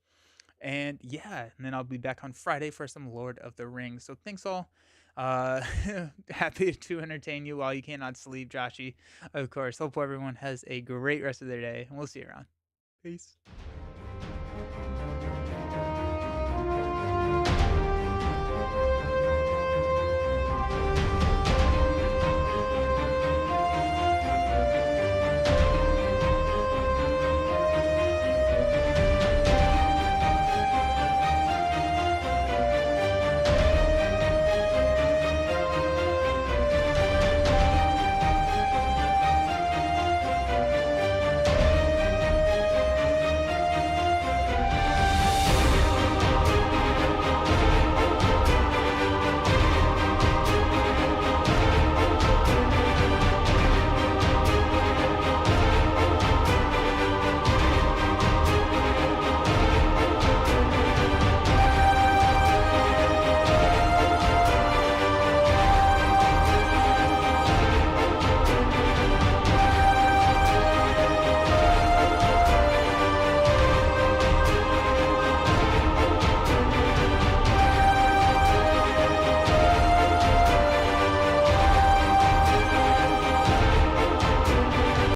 And yeah, and then I'll be back on Friday for some Lord of the Rings. So thanks all. Uh, Happy to entertain you while you cannot sleep, Joshy. Of course. Hope everyone has a great rest of their day, and we'll see you around. Peace.